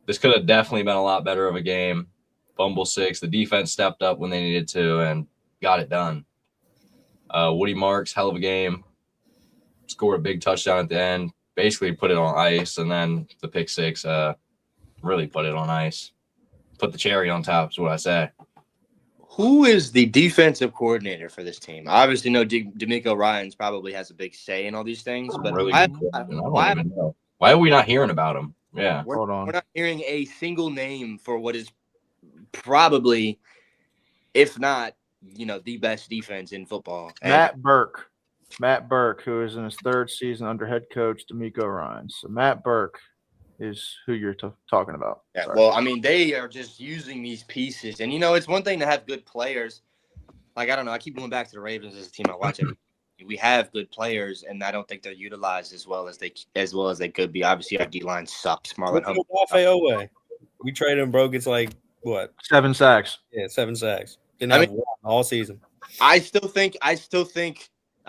this could have definitely been a lot better of a game. Fumble 6. The defense stepped up when they needed to and got it done. Woody Marks, hell of a game. Scored a big touchdown at the end. Basically put it on ice. And then the pick 6 really put it on ice. Put the cherry on top is what I say. Who is the defensive coordinator for this team? I obviously know D'Amico Ryans probably has a big say in all these things. But Really good question. I don't even know. Why are we not hearing about him? Yeah. Hold on. We're not hearing a single name for what is probably, if not, the best defense in football. Matt Burke, who is in his 3rd season under head coach D'Amico Ryans. So Matt Burke is who you're talking about. Yeah, well, I mean, they are just using these pieces. And, it's one thing to have good players. Like, I don't know. I keep going back to the Ravens as a team I watch every we have good players, and I don't think they're utilized as well as they could be. Obviously, our D-line sucks. Marlon Humphrey. We traded him, bro. It's like, what? 7 sacks. Yeah, 7 sacks. Didn't have one all season. I still think, I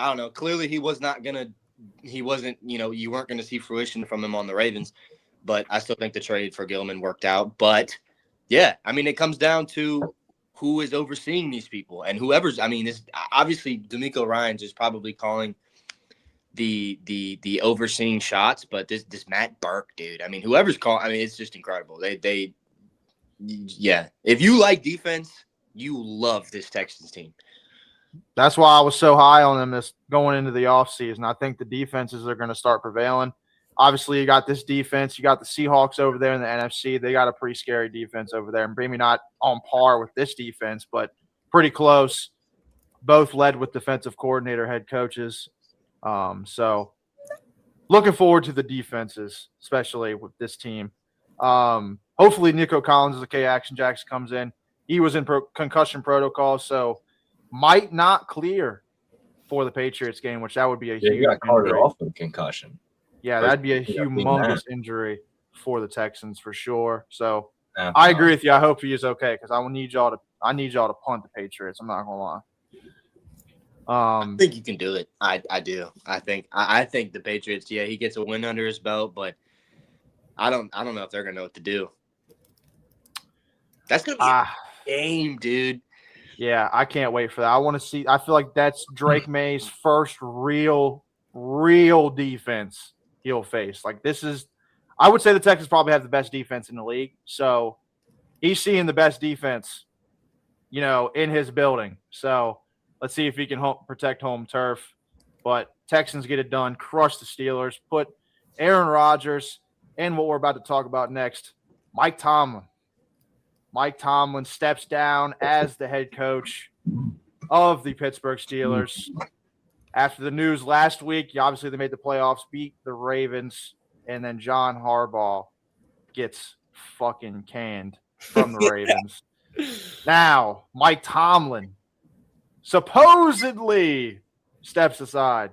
don't know. Clearly, he wasn't, you weren't going to see fruition from him on the Ravens, but I still think the trade for Gilman worked out. But, yeah, I mean, it comes down to who is overseeing these people and whoever's. I mean, this obviously D'Amico Ryans is probably calling the overseeing shots, but this Matt Burke dude. I mean, whoever's calling. I mean, it's just incredible. Yeah. If you like defense, you love this Texans team. That's why I was so high on them this going into the offseason. I think the defenses are going to start prevailing. Obviously, you got this defense. You got the Seahawks over there in the NFC. They got a pretty scary defense over there. And maybe not on par with this defense, but pretty close. Both led with defensive coordinator, head coaches. So looking forward to the defenses, especially with this team. Hopefully Nico Collins is okay. Action Jackson comes in. He was in concussion protocol, so might not clear for the Patriots game, which that would be a huge you got Carter injury. off with concussion. Yeah, that'd be a humongous injury for the Texans for sure. So I agree with you. I hope he is okay because I need y'all to punt the Patriots. I'm not gonna lie. I think you can do it. I do. I think the Patriots. Yeah, he gets a win under his belt, but I don't know if they're gonna know what to do. That's gonna be a game, dude. Yeah, I can't wait for that. I want to see. I feel like that's Drake May's first real defense he'll face. Like this is, I would say the Texans probably have the best defense in the league. So he's seeing the best defense, in his building. So let's see if he can protect home turf. But Texans get it done, crush the Steelers, put Aaron Rodgers and what we're about to talk about next, Mike Tomlin. Mike Tomlin steps down as the head coach of the Pittsburgh Steelers. After the news last week, obviously they made the playoffs, beat the Ravens, and then John Harbaugh gets fucking canned from the Ravens. Now, Mike Tomlin supposedly steps aside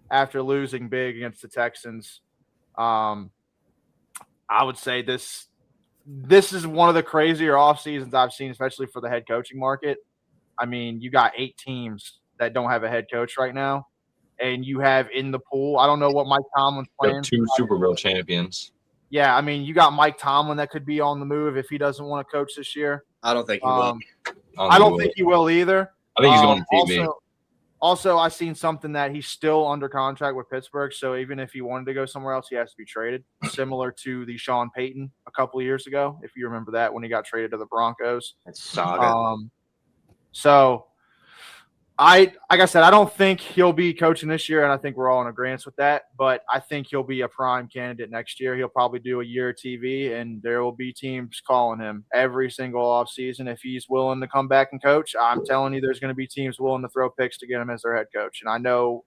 after losing big against the Texans. I would say this is one of the crazier off seasons I've seen, especially for the head coaching market. I mean, you got 8 teams that don't have a head coach right now, and you have in the pool. I don't know what Mike Tomlin's playing. 2 Super Bowl champions. Yeah, I mean, you got Mike Tomlin that could be on the move if he doesn't want to coach this year. I don't think he will. I don't think he will either. I think he's going to TV. Also, I seen something that he's still under contract with Pittsburgh, so even if he wanted to go somewhere else, he has to be traded, similar to the Sean Payton a couple of years ago, if you remember that, when he got traded to the Broncos. That's saga. So, like I said, I don't think he'll be coaching this year, and I think we're all in agreement with that, but I think he'll be a prime candidate next year. He'll probably do a year of TV, and there will be teams calling him every single offseason. If he's willing to come back and coach, I'm telling you there's going to be teams willing to throw picks to get him as their head coach. And I know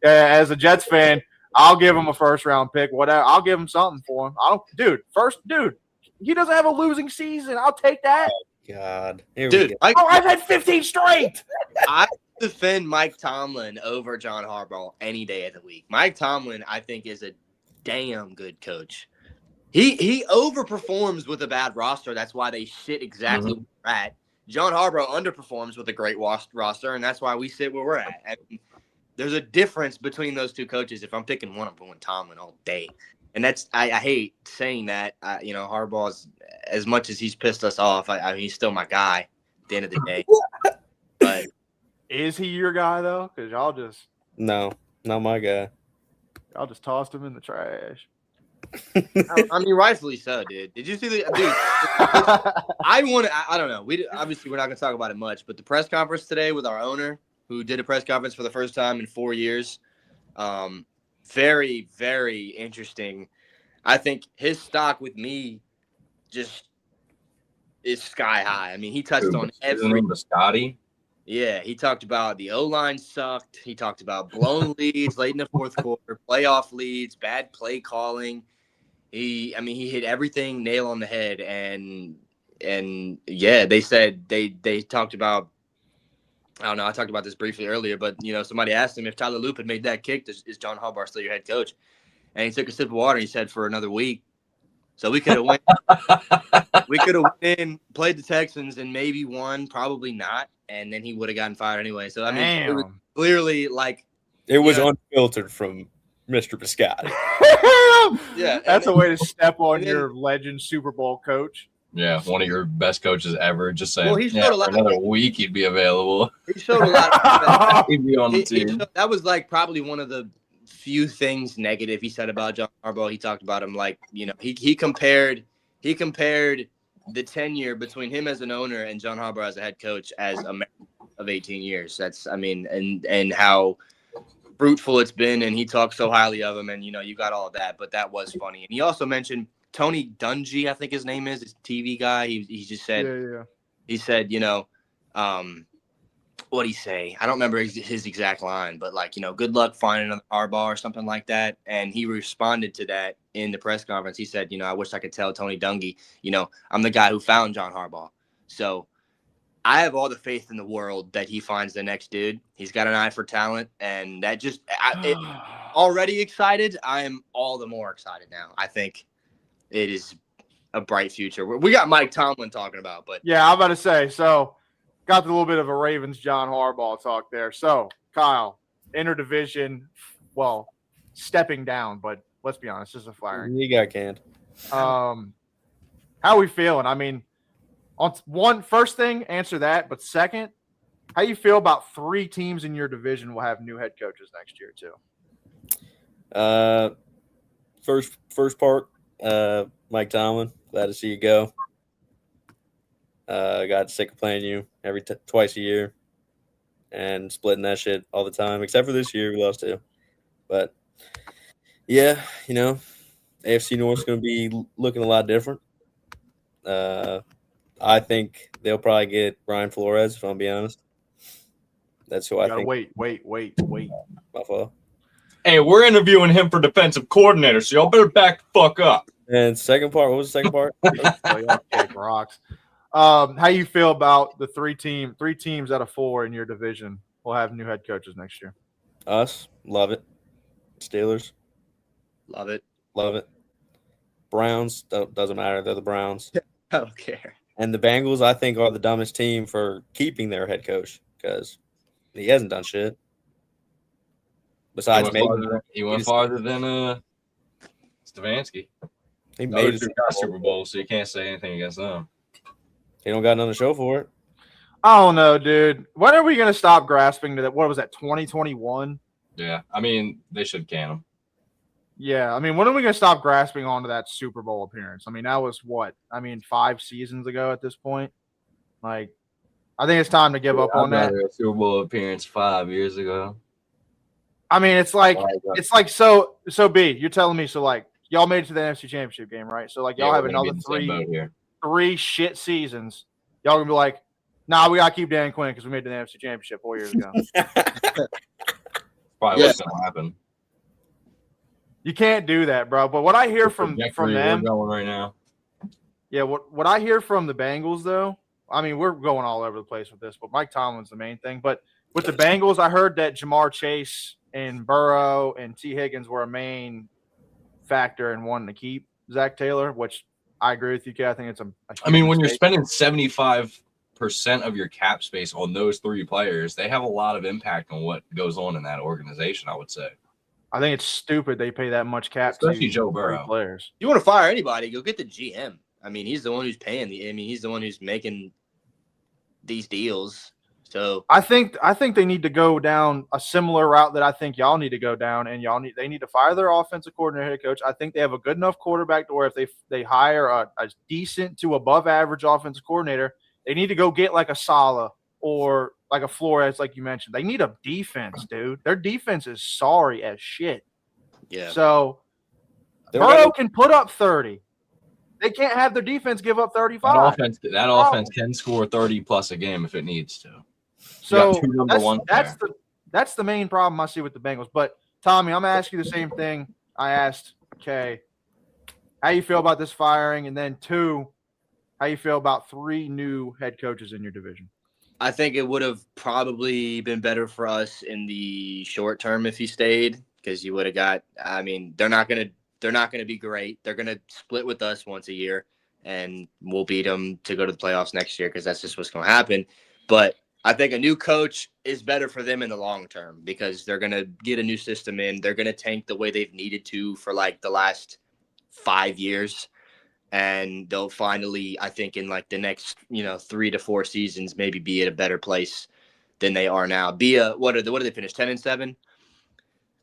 as a Jets fan, I'll give him a first-round pick, whatever. I'll give him something for him. He doesn't have a losing season. I'll take that. God. Dude, I've had 15 straight. I defend Mike Tomlin over John Harbaugh any day of the week. Mike Tomlin, I think, is a damn good coach. He overperforms with a bad roster. That's why they sit exactly where we're at. John Harbaugh underperforms with a great roster, and that's why we sit where we're at. And there's a difference between those two coaches. If I'm picking one, I'm going Tomlin all day. And that's I hate saying that. Harbaugh's, as much as he's pissed us off, I mean, he's still my guy at the end of the day. But is he your guy though? Because y'all just no, not my guy. Y'all just tossed him in the trash. I mean, rightfully so, dude. Did you see the dude? I don't know. We're not going to talk about it much, but the press conference today with our owner, who did a press conference for the first time in 4 years, very, very interesting. I think his stock with me just is sky high. I mean, he touched on every. Scotty. Yeah, he talked about the O-line sucked. He talked about blown leads late in the fourth quarter, playoff leads, bad play calling. He hit everything nail on the head. And yeah, they said they talked about, I don't know, I talked about this briefly earlier, but, somebody asked him if Tyler Loop had made that kick, is John Harbaugh still your head coach? And he took a sip of water and he said for another week. So we could have went in, played the Texans and maybe won, probably not. And then he would have gotten fired anyway. So, I mean, it was clearly like – it was unfiltered from Mr. Biscotti. Yeah. That's a way to step on your legend Super Bowl coach. Yeah, one of your best coaches ever. Just saying, Well, he showed a lot. For another week he'd be available. He showed a lot. He'd be on the team. That was like probably one of the few things negative he said about John Harbaugh. He talked about him like, he compared the tenure between him as an owner and John Harbaugh as a head coach as a of 18 years. And how fruitful it's been, and he talked so highly of him, and you got all of that, but that was funny. And he also mentioned Tony Dungy, I think his name is, his TV guy. He just said, he said, what'd he say? I don't remember his exact line, but like, good luck finding another Harbaugh or something like that. And he responded to that in the press conference. He said, I wish I could tell Tony Dungy, I'm the guy who found John Harbaugh. So I have all the faith in the world that he finds the next dude. He's got an eye for talent, and that already excited. I am all the more excited now. I think it is a bright future. We got Mike Tomlin talking about, but yeah, I'm about to say, so got a little bit of a Ravens John Harbaugh talk there. So Kyle, interdivision, well, stepping down, but let's be honest, this is a firing. You got canned. How are we feeling? I mean, on first thing, answer that. But second, how you feel about 3 teams in your division will have new head coaches next year too? First part, Mike Tomlin, glad to see you go. Got sick of playing you twice a year and splitting that shit all the time, except for this year we lost 2. But yeah, AFC North's going to be looking a lot different. I think they'll probably get Brian Flores, if I'm being honest. That's who I think. Wait. Buffalo. Hey, we're interviewing him for defensive coordinator, so y'all better back the fuck up. And second part, what was the second part? Kick rocks. How you feel about the 3 teams out of 4 in your division will have new head coaches next year? Us, love it. Steelers, love it. Browns, doesn't matter. They're the Browns. I don't care. And the Bengals, I think, are the dumbest team for keeping their head coach because he hasn't done shit. Besides, he went farther than Stefanski. He made it got Super Bowl, so you can't say anything against them. He don't got nothing to show for it. I don't know, dude. When are we going to stop grasping to that? What was that, 2021? Yeah, I mean, they should can him. Yeah, I mean, when are we going to stop grasping onto that Super Bowl appearance? I mean, that was 5 seasons ago at this point. Like, I think it's time to give up on that. A Super Bowl appearance 5 years ago. I mean, it's like so B, you're telling me, so like y'all made it to the NFC Championship game, right? So like y'all have another 3 shit seasons. Y'all gonna be like, nah, we gotta keep Dan Quinn because we made the NFC Championship 4 years ago. Probably what's gonna happen. You can't do that, bro. But what I hear from them we're going right now. Yeah, what I hear from the Bengals though, I mean, we're going all over the place with this, but Mike Tomlin's the main thing. But with the Bengals, I heard that Jamar Chase and Burrow and T. Higgins were a main factor in wanting to keep Zach Taylor, which I agree with you, Kay. I think it's a I mean, when you're spending 75% of your cap space on those 3 players, they have a lot of impact on what goes on in that organization, I would say. I think it's stupid they pay that much cap, especially Joe Burrow. Players. You want to fire anybody, go get the GM. I mean, he's the one who's paying he's the one who's making these deals. So I think they need to go down a similar route that I think y'all need to go down, and they need to fire their offensive coordinator, head coach. I think they have a good enough quarterback to where if they hire a decent to above average offensive coordinator, they need to go get like a Saleh or like a Flores, like you mentioned. They need a defense, dude. Their defense is sorry as shit. Yeah. So Burrow can put up 30. They can't have their defense give up 35. That offense can score 30 plus a game if it needs to. So that's the main problem I see with the Bengals. But Tommy, I'm gonna ask you the same thing I asked Kay. How you feel about this firing? And then 2, how you feel about 3 new head coaches in your division? I think it would have probably been better for us in the short term if he stayed, because you would have got. I mean, they're not gonna be great. They're gonna split with us once a year, and we'll beat them to go to the playoffs next year because that's just what's gonna happen. But I think a new coach is better for them in the long term because they're gonna get a new system in. They're gonna tank the way they've needed to for like the last 5 years. and they'll finally, I think, in like the next 3 to 4 seasons, maybe be at a better place than they are now. What do they finish, 10-7?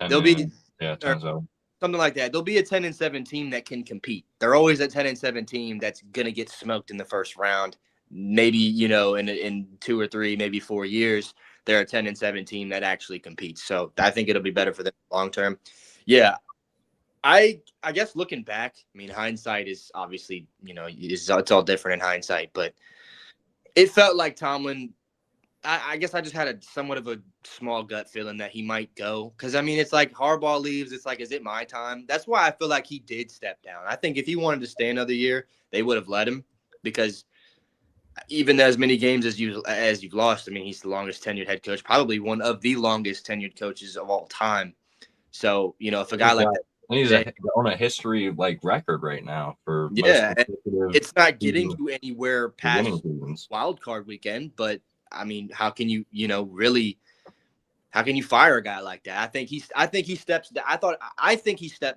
They'll be 10-7. Something like that. They'll be a 10-7 team that can compete. They're always a 10-7 team that's gonna get smoked in the first round. Maybe in 2 or 3, maybe 4 years, they're a 10-7 team that actually competes. So I think it'll be better for them long term. Yeah, I guess looking back, I mean, hindsight is obviously it's all different in hindsight, but it felt like Tomlin. I guess I just had somewhat of a small gut feeling that he might go. Because, I mean, it's like Harbaugh leaves. It's like, is it my time? That's why I feel like he did step down. I think if he wanted to stay another year, they would have let him. Because even as many games as you've lost, I mean, he's the longest tenured head coach, probably one of the longest tenured coaches of all time. So, if a guy like that. And he's on a history record right now for it's not getting you anywhere past Wildcard Weekend, but I mean, how can you fire a guy like that? I think he stepped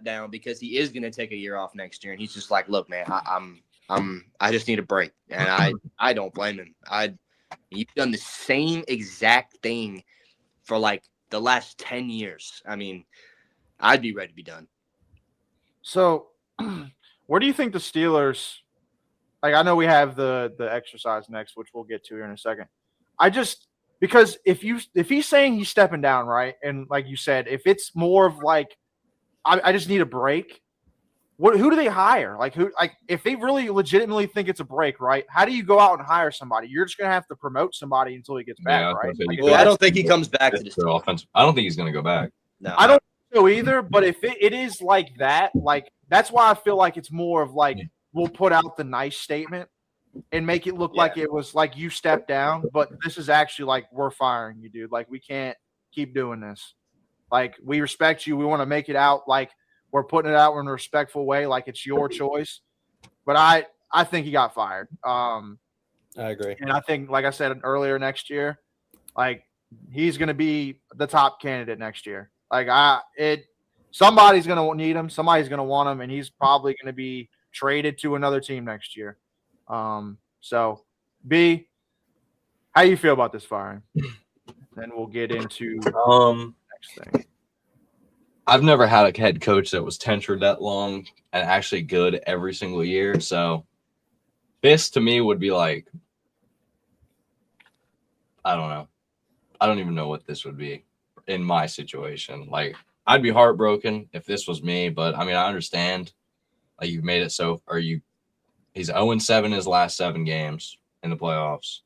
down because he is going to take a year off next year, and he's just like, look, man, I just need a break, and I don't blame him. You've done the same exact thing for like the last 10 years. I mean, I'd be ready to be done. So, where do you think the Steelers? Like, I know we have the exercise next, which we'll get to here in a second. Because if he's saying he's stepping down, right, and like you said, if it's more of like, I just need a break. Who do they hire? If they really legitimately think it's a break, right? How do you go out and hire somebody? You're just gonna have to promote somebody until he gets back, right? I don't think he comes back to this offense. I don't think he's gonna go back. No, I don't think so either. But if it is like that, that's why I feel like it's more of like we'll put out the nice statement and make it look like it was like you stepped down, but this is actually like we're firing you, dude. Like, we can't keep doing this. Like, we respect you. We want to make it out like we're putting it out in a respectful way, like it's your choice. But I think he got fired. I agree. And I think, like I said earlier, next year, like, he's going to be the top candidate next year. Like, somebody's going to need him. Somebody's going to want him, and he's probably going to be traded to another team next year. So, B, how do you feel about this firing? Then we'll get into the next thing. I've never had a head coach that was tenured that long and actually good every single year. So this to me would be like, I don't know. I don't even know what this would be in my situation. Like, I'd be heartbroken if this was me, but I mean, I understand. Like, you've made it he's 0-7 his last 7 games in the playoffs.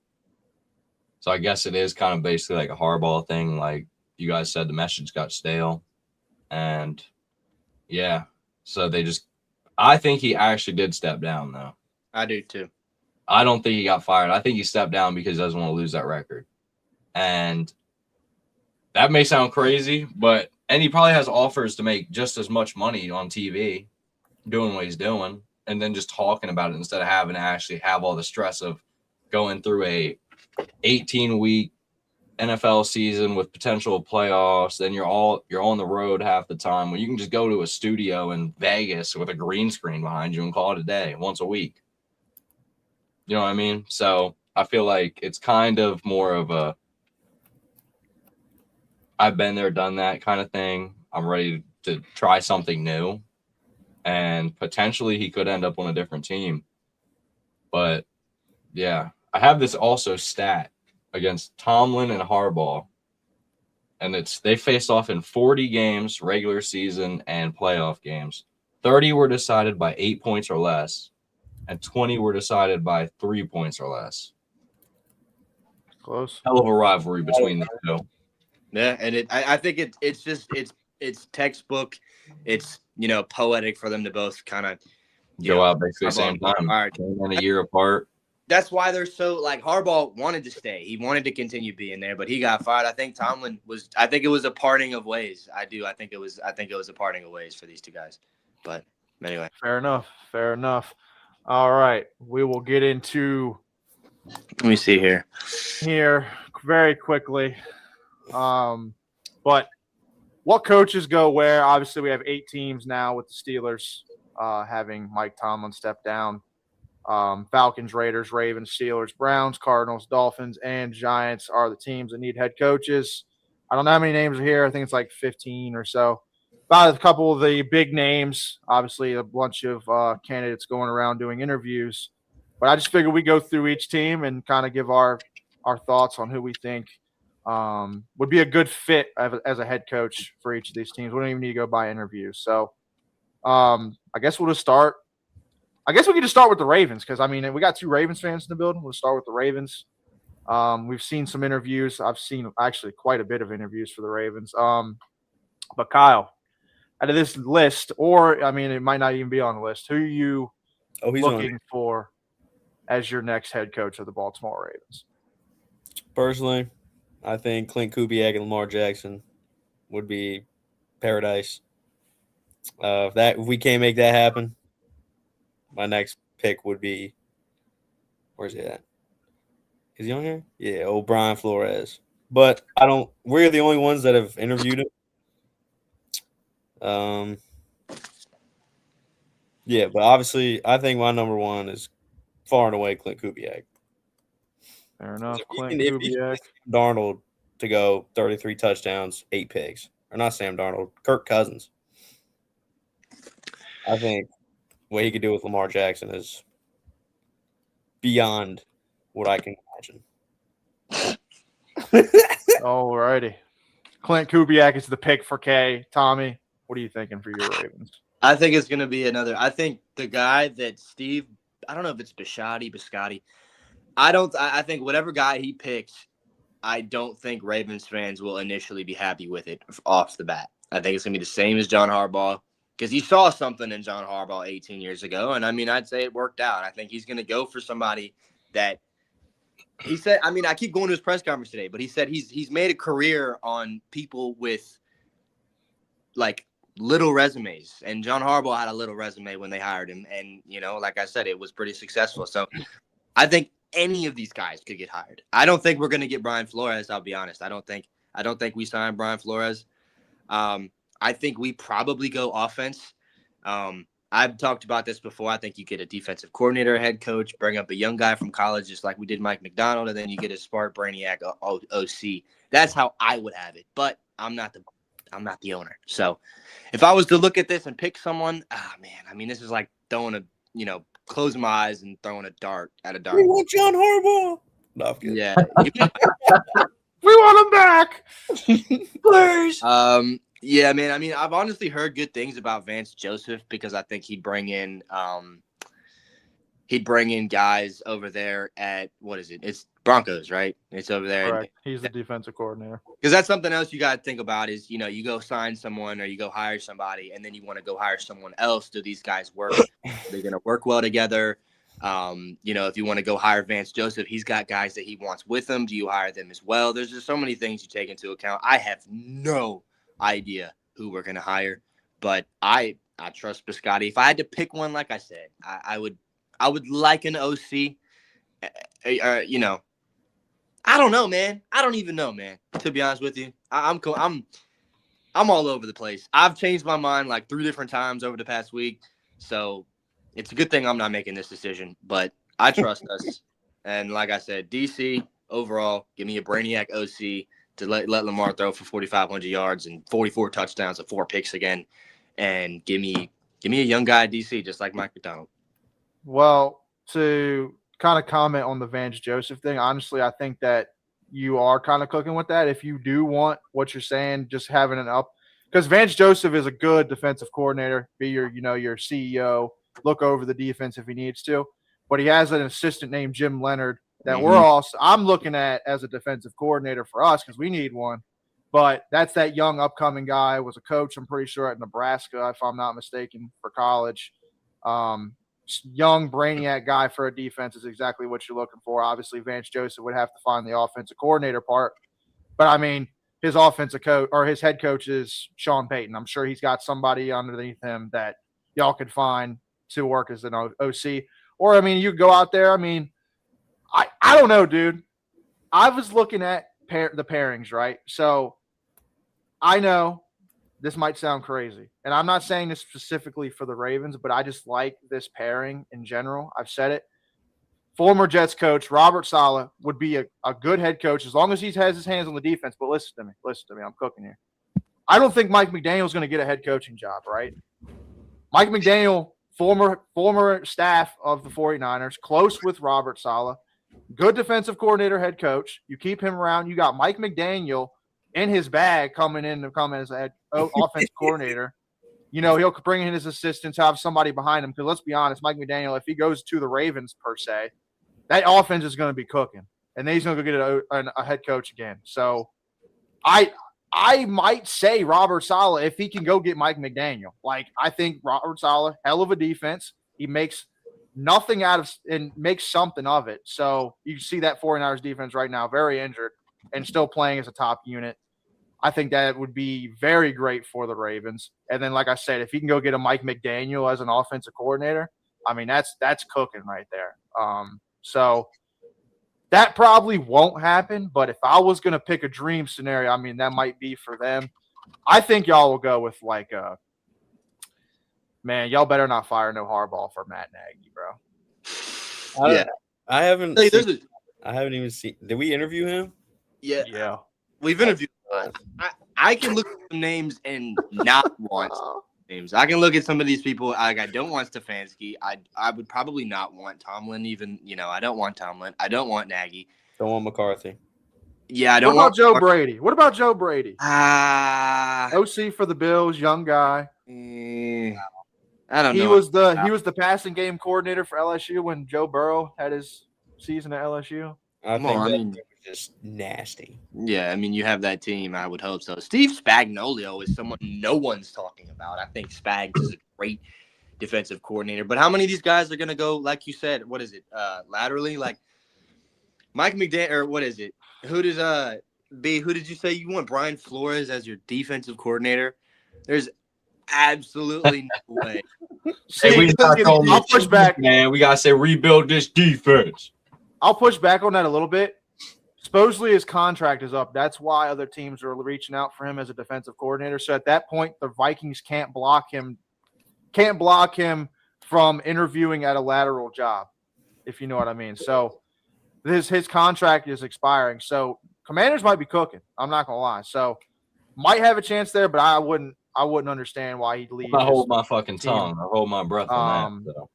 So I guess it is kind of basically like a Harbaugh thing. Like you guys said, the message got stale. And yeah, so I think he actually did step down, though. I do too. I don't think he got fired. I think he stepped down because he doesn't want to lose that record. And that may sound crazy, and he probably has offers to make just as much money on TV doing what he's doing, and then just talking about it instead of having to actually have all the stress of going through a 18-week NFL season with potential playoffs. Then you're on the road half the time when you can just go to a studio in Vegas with a green screen behind you and call it a day once a week. You know what I mean? So I feel like it's kind of more of a I've been there, done that kind of thing. I'm ready to try something new. And potentially he could end up on a different team. But, yeah, I have this also stat against Tomlin and Harbaugh. And they faced off in 40 games, regular season and playoff games. 30 were decided by 8 points or less, and 20 were decided by 3 points or less. Close. Hell of a rivalry between the two. Yeah, and I think it's textbook. It's poetic for them to both kind of go out basically the same time. All right. Came in a year apart. That's why they're so like Harbaugh wanted to stay. He wanted to continue being there, but he got fired. I think Tomlin was. I think it was a parting of ways. I think it was a parting of ways for these two guys. But anyway, fair enough. All right, we will get into. Let me see here very quickly. But what coaches go where? Obviously, we have 8 teams now with the Steelers. having Mike Tomlin step down. Falcons, Raiders, Ravens, Steelers, Browns, Cardinals, Dolphins, and Giants are the teams that need head coaches. I don't know how many names are here. I think it's like 15 or so. About a couple of the big names. Obviously, a bunch of candidates going around doing interviews. But I just figured we go through each team and kind of give our thoughts on who we think would be a good fit as a head coach for each of these teams. We don't even need to go by interviews. So I guess we'll just start. I guess we could just start with the Ravens because, I mean, we got 2 Ravens fans in the building. We'll start with the Ravens. We've seen some interviews. I've seen actually quite a bit of interviews for the Ravens. But Kyle, out of this list, or, I mean, it might not even be on the list, who are you looking for as your next head coach of the Baltimore Ravens? Personally, I think Clint Kubiak and Lamar Jackson would be paradise. If we can't make that happen, my next pick would be – where's he at? Is he on here? Yeah, old Brian Flores. But we're the only ones that have interviewed him. Yeah, but obviously I think my number one is far and away Clint Kubiak. Fair enough. Clint Kubiak. Darnold to go 33 touchdowns, 8 picks. Or not Sam Darnold, Kirk Cousins. I think what he could do with Lamar Jackson is beyond what I can imagine. All righty. Clint Kubiak is the pick for K. Tommy, what are you thinking for your Ravens? I think it's going to be another. I think the guy that Steve, I don't know if it's Biscotti. I think whatever guy he picks, I don't think Ravens fans will initially be happy with it off the bat. I think it's going to be the same as John Harbaugh because he saw something in John Harbaugh 18 years ago. And I mean, I'd say it worked out. I think he's going to go for somebody that he said, I mean, I keep going to his press conference today, but he said he's made a career on people with like little resumes, and John Harbaugh had a little resume when they hired him, and like I said, it was pretty successful. So I think any of these guys could get hired. I don't think we're going to get Brian Flores. I'll be honest. I don't think we signed Brian Flores. I think we probably go offense. I've talked about this before. I think you get a defensive coordinator, head coach, bring up a young guy from college, just like we did Mike McDonald, and then you get a smart brainiac OC. That's how I would have it. But I'm not the owner. So if I was to look at this and pick someone, man, I mean, this is like throwing closing my eyes and throwing a dart at a dart. We want John Harbaugh. No, I'm kidding. Yeah. We want him back. Please. Yeah, man. I mean, I've honestly heard good things about Vance Joseph because I think he'd bring in guys over there at what is it? It's Broncos, right? It's over there. Correct. He's the defensive coordinator. Because that's something else you got to think about is, you go sign someone or you go hire somebody and then you want to go hire someone else. Do these guys work? They're going to work well together. If you want to go hire Vance Joseph, he's got guys that he wants with him. Do you hire them as well? There's just so many things you take into account. I have no idea who we're going to hire, but I trust Biscotti. If I had to pick one, like I said, I would like an OC. I don't know, man. I don't even know, man. To be honest with you, I'm all over the place. I've changed my mind like 3 different times over the past week, so it's a good thing I'm not making this decision. But I trust us, and like I said, DC overall, give me a brainiac OC to let Lamar throw for 4,500 yards and 44 touchdowns and 4 picks again, and give me a young guy at DC just like Mike McDonald. Well, to kind of comment on the Vance Joseph thing, honestly, I think that you are kind of cooking with that. If you do want what you're saying, just having an up, because Vance Joseph is a good defensive coordinator, be your CEO, look over the defense if he needs to, but he has an assistant named Jim Leonard that I'm looking at as a defensive coordinator for us because we need one. But that's that young upcoming guy, was a coach, I'm pretty sure, at Nebraska, if I'm not mistaken, for college. Young brainiac guy for a defense is exactly what you're looking for. Obviously, Vance Joseph would have to find the offensive coordinator part. But, I mean, his offensive coach or his head coach is Sean Payton. I'm sure he's got somebody underneath him that y'all could find to work as an OC. Or, I mean, you go out there. I mean, I don't know, dude. I was looking at the pairings, right? So I know this might sound crazy, and I'm not saying this specifically for the Ravens, but I just like this pairing in general. I've said it. Former Jets coach Robert Saleh would be a good head coach as long as he has his hands on the defense. But listen to me. I'm cooking here. I don't think Mike McDaniel is going to get a head coaching job, right? Mike McDaniel, former staff of the 49ers, close with Robert Saleh, good defensive coordinator, head coach. You keep him around. You got Mike McDaniel in his bag coming in to come as a head offensive coordinator. He'll bring in his assistants, have somebody behind him. Because let's be honest, Mike McDaniel, if he goes to the Ravens per se, that offense is going to be cooking, and then he's going to go get a head coach again. So, I might say Robert Saleh if he can go get Mike McDaniel. Like, I think Robert Saleh, hell of a defense. He makes nothing out of and makes something of it. So you see that 49ers defense right now, very injured and still playing as a top unit. I think that would be very great for the Ravens. And then, like I said, if he can go get a Mike McDaniel as an offensive coordinator, I mean, that's cooking right there. So that probably won't happen, but if I was going to pick a dream scenario, I mean, that might be for them. I think y'all will go with man, y'all better not fire no Harbaugh for Matt Nagy, bro. Yeah. I haven't even seen. Did we interview him? Yeah. We've interviewed him. I can look at some names and not want names. I can look at some of these people. I don't want Stefanski. I would probably not want Tomlin. Even I don't want Tomlin. I don't want Nagy. Don't want McCarthy. Yeah, I don't. What about Joe Brady? What about Joe Brady? OC for the Bills, young guy. I don't know. He was the passing game coordinator for LSU when Joe Burrow had his season at LSU. I think that was just nasty. Yeah, I mean, you have that team. I would hope so. Steve Spagnuolo is someone no one's talking about. I think Spags is a great defensive coordinator. But how many of these guys are going to go, like you said, what is it, laterally? Like Mike McDaniel, or what is it? Who did you say you want Brian Flores as your defensive coordinator? There's absolutely no way. I'll push back, man. We gotta say rebuild this defense. I'll push back on that a little bit. Supposedly his contract is up. That's why other teams are reaching out for him as a defensive coordinator. So at that point, the Vikings can't block him from interviewing at a lateral job, if you know what I mean. So his contract is expiring. So Commanders might be cooking. I'm not gonna lie. So might have a chance there, but I wouldn't understand why he'd leave. I hold my fucking tongue. I hold my breath on that. So.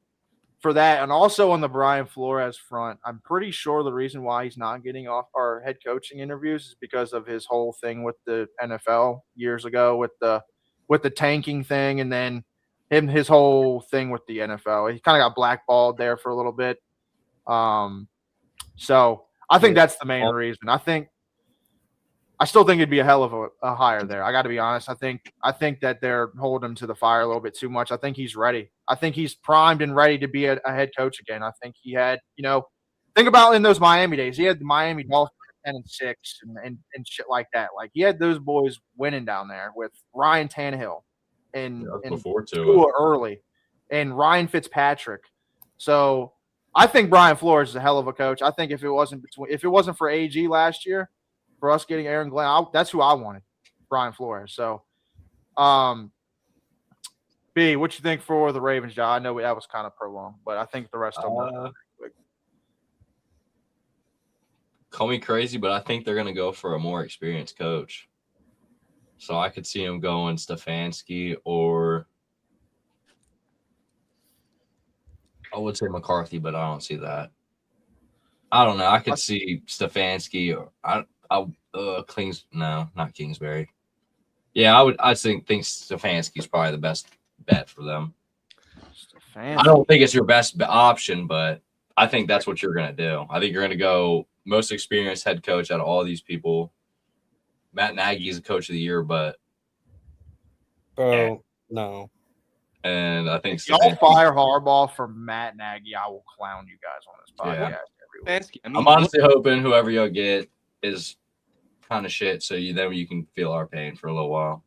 For that, and also on the Brian Flores front, I'm pretty sure the reason why he's not getting off our head coaching interviews is because of his whole thing with the NFL years ago with the tanking thing, and then his whole thing with the NFL. He kind of got blackballed there for a little bit. So I think that's the main reason. I still think it'd be a hell of a hire there. I got to be honest. I think that they're holding him to the fire a little bit too much. I think he's ready. I think he's primed and ready to be a head coach again. I think he had, think about in those Miami days. He had the Miami Dolphins 10-6 and shit like that. Like he had those boys winning down there with Ryan Tannehill and Tua early and Ryan Fitzpatrick. So I think Brian Flores is a hell of a coach. I think if it wasn't for AG last year, for us getting Aaron Glenn, that's who I wanted, Brian Flores. So, B, what you think for the Ravens job? I know that was kind of prolonged, but I think the rest of them. Call me crazy, but I think they're going to go for a more experienced coach. So I could see him going Stefanski, or I would say McCarthy, but I don't see that. I don't know. I could see Stefanski, or not Kingsbury. Yeah, I think Stefanski's probably the best bet for them. I don't think it's your best option, but I think that's what you're going to do. I think you're going to go most experienced head coach out of all these people. Matt Nagy is a coach of the year, but no. And I think if y'all fire Harbaugh for Matt Nagy, I will clown you guys on this podcast every week. I'm honestly hoping whoever you'll get is kind of shit, so then you can feel our pain for a little while.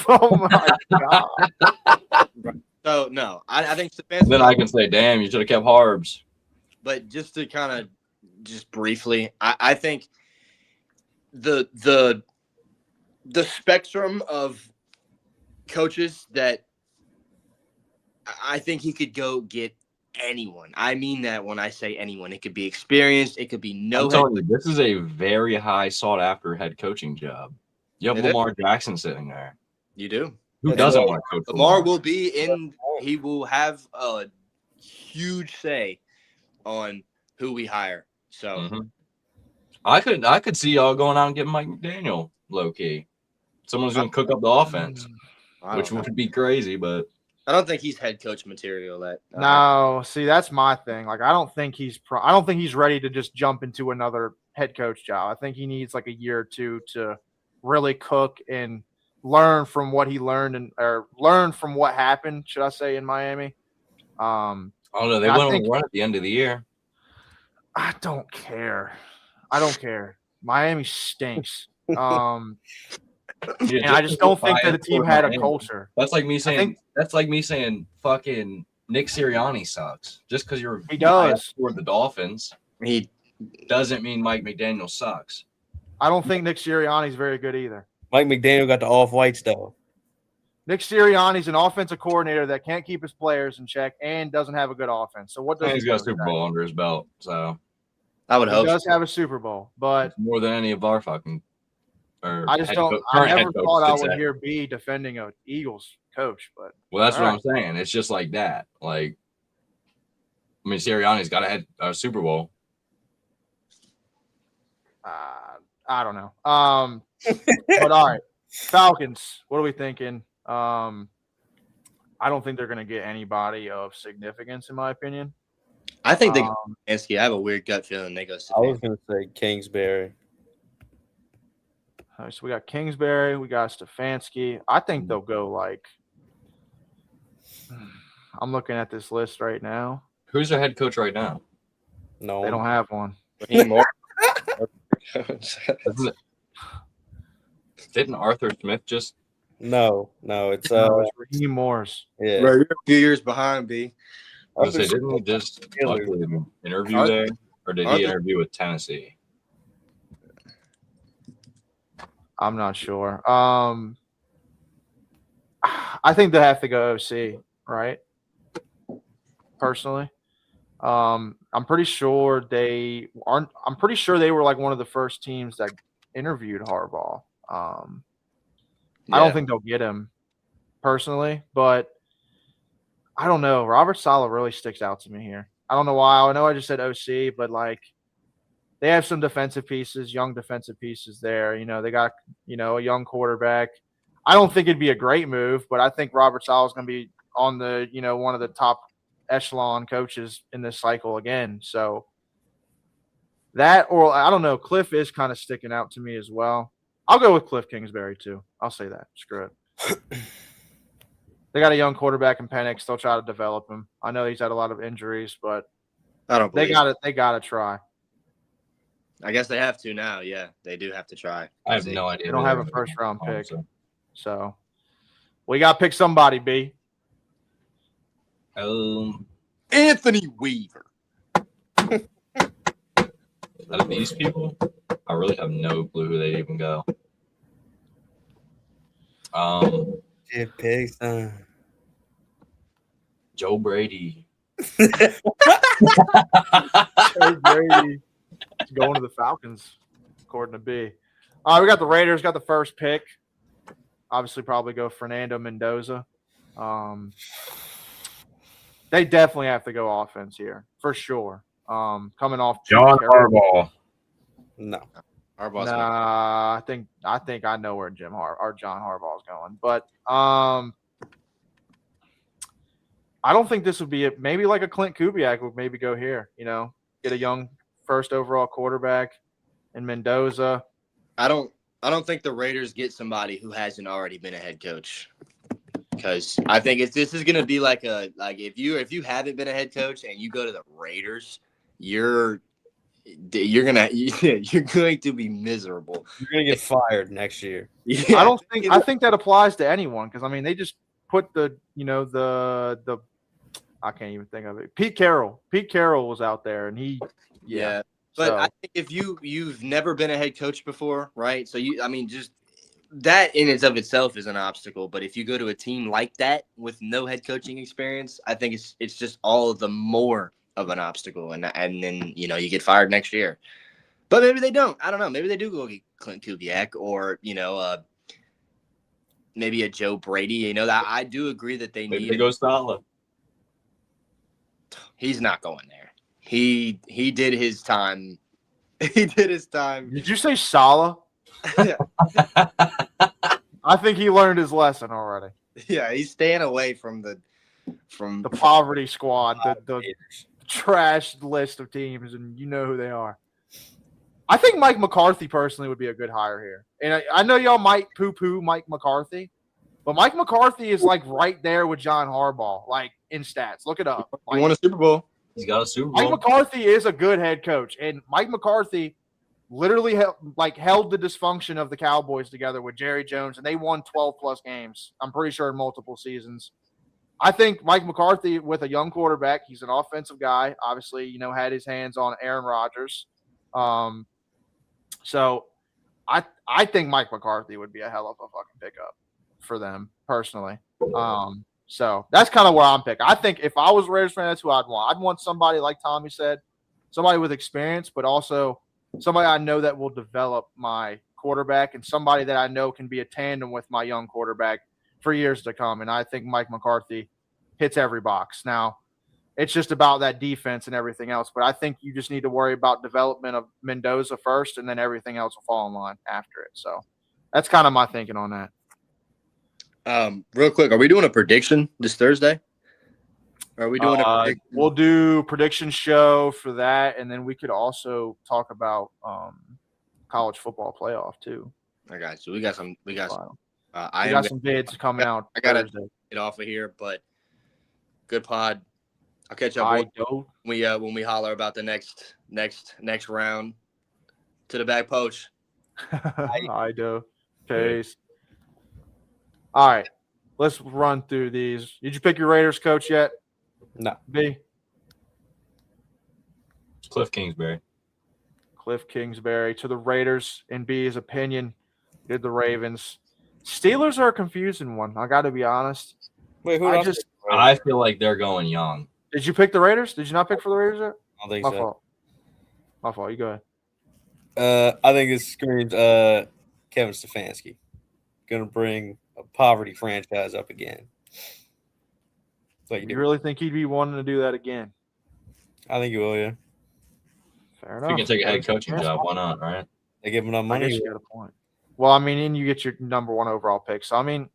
Oh my god! So no, I think Stefanski. Then I can say, "Damn, you should have kept Harbs." But just to kind of just briefly, I think the spectrum of coaches that I think he could go get anyone. I mean that when I say anyone. It could be experienced. It could be no I'm head. telling you, this is a very high sought after head coaching job. You have It is. Lamar Jackson sitting there. You do. Who And doesn't then want to coach Lamar will be in. He will have a huge say on who we hire. So Mhm. I could see y'all going out and getting Mike McDaniel low key. Someone's going to cook up the offense, which would be crazy, but I don't think he's head coach material. No, see, that's my thing. Like, I don't think he's ready to just jump into another head coach job. I think he needs like a year or two to really cook and learn from what he learned or learn from what happened, should I say, in Miami. I don't know. They went on a run at the end of the year. I don't care. Miami stinks. And I just don't think that the team had a culture. That's like me saying fucking Nick Sirianni sucks. Just because He does for the Dolphins, he doesn't mean Mike McDaniel sucks. I don't think Nick Sirianni's very good either. Mike McDaniel got the off-whites though. Nick Sirianni's an offensive coordinator that can't keep his players in check and doesn't have a good offense. So what does He's got a Super Bowl under his belt, so I would hope he does have a Super Bowl, but more than any of our fucking. I just don't. I never thought I would hear B defending a Eagles coach, but that's what I'm saying. It's just like that. Like, I mean, Sirianni's got a Super Bowl. I don't know. But all right, Falcons. What are we thinking? I don't think they're going to get anybody of significance, in my opinion. I think they go Stefanski. I have a weird gut feeling they go Stefanski. I was going to say Kingsbury. All right, so we got Kingsbury, we got Stefanski. I think they'll go like – I'm looking at this list right now. Who's their head coach right now? No. They don't have one. Didn't Arthur Smith just – No, it's it's Raheem Morris. Yeah. Bro, you're a few years behind, B. I was gonna say, didn't he just interview there? Or did he interview with Tennessee? I'm not sure. I think they have to go OC, right? Personally. I'm pretty sure they were like one of the first teams that interviewed Harbaugh. I don't think they'll get him personally, but I don't know. Robert Saleh really sticks out to me here. I don't know why. I know I just said OC, but like they have some defensive pieces, young defensive pieces there. You know, they got, a young quarterback. I don't think it'd be a great move, but I think Robert Saleh is going to be on the, one of the top echelon coaches in this cycle again. So that, or I don't know, Cliff is kind of sticking out to me as well. I'll go with Cliff Kingsbury too. I'll say that. Screw it. They got a young quarterback in Penix. They'll try to develop him. I know he's had a lot of injuries, but they got to try. I guess they have to now. Yeah, they do have to try. I have no idea. They don't have a first round pick. So we got to pick somebody, B. Anthony Weaver. Out of these people, I really have no clue who they even go. Joe Brady. Joe Brady is going to the Falcons, according to B. All right, we got the Raiders, got the first pick. Obviously, probably go Fernando Mendoza. They definitely have to go offense here, for sure. Coming off John Harbaugh. No. Harbaugh's I think I know where John Harbaugh is going, but I don't think this would be it. Maybe like a Clint Kubiak would maybe go here. Get a young first overall quarterback in Mendoza. I don't think the Raiders get somebody who hasn't already been a head coach, because I think this is going to be like if you haven't been a head coach and you go to the Raiders, you're going to be miserable. You're going to get fired next year. Yeah. I think that applies to anyone, because I mean they just put the I can't even think of it. Pete Carroll was out there, and But I think if you've never been a head coach before, right? So just that in and of itself is an obstacle. But if you go to a team like that with no head coaching experience, I think it's just all the more of an obstacle. And then, you know, you get fired next year. But maybe they don't. I don't know. Maybe they do go get Clint Kubiak or, you know, maybe a Joe Brady. You know, that I do agree that they Maybe need. they go Salah. He's not going there. He did his time. He did his time. Did you say Salah? Yeah. I think he learned his lesson already. Yeah, he's staying away from the poverty squad, the trash list of teams, and you know who they are. I think Mike McCarthy personally would be a good hire here. And I know y'all might poo-poo Mike McCarthy, but Mike McCarthy is like right there with John Harbaugh, like in stats. Look it up. He won a Super Bowl. He's got a Super Bowl. Mike McCarthy is a good head coach, and Mike McCarthy literally held the dysfunction of the Cowboys together with Jerry Jones, and they won 12-plus games. I'm pretty sure in multiple seasons. I think Mike McCarthy, with a young quarterback, he's an offensive guy. Obviously, you know, had his hands on Aaron Rodgers. So I think Mike McCarthy would be a hell of a fucking pickup for them personally. So that's kind of where I'm picking. I think if I was a Raiders fan, that's who I'd want. I'd want somebody like Tommy said, somebody with experience, but also somebody I know that will develop my quarterback and somebody that I know can be a tandem with my young quarterback for years to come. And I think Mike McCarthy hits every box. Now, it's just about that defense and everything else. But I think you just need to worry about development of Mendoza first, and then everything else will fall in line after it. So that's kind of my thinking on that. Real quick, are we doing a prediction this Thursday? Are we doing a prediction? We'll do prediction show for that, and then we could also talk about college football playoff too. I got you. We got some. I got some bids coming out. I gotta get off of here, but good pod. I'll catch up when we holler about the next round to the back poach. I do. Peace. All right, let's run through these. Did you pick your Raiders coach yet? No. B. Cliff Kingsbury. Cliff Kingsbury to the Raiders. In B's opinion, did the Ravens. Steelers are a confusing one. I got to be honest. Wait, who else? I feel like they're going young. Did you pick the Raiders? Did you not pick for the Raiders yet? I don't think My so. fault. My fault. You go ahead. I think it screams Kevin Stefanski. Going to bring a poverty franchise up again. You really think he'd be wanting to do that again? I think he will, yeah. Fair If enough. you can take a head coaching job, why not, right? They give him enough I money. guess you got a point. Well, I mean, and you get your number one overall pick. So, I mean,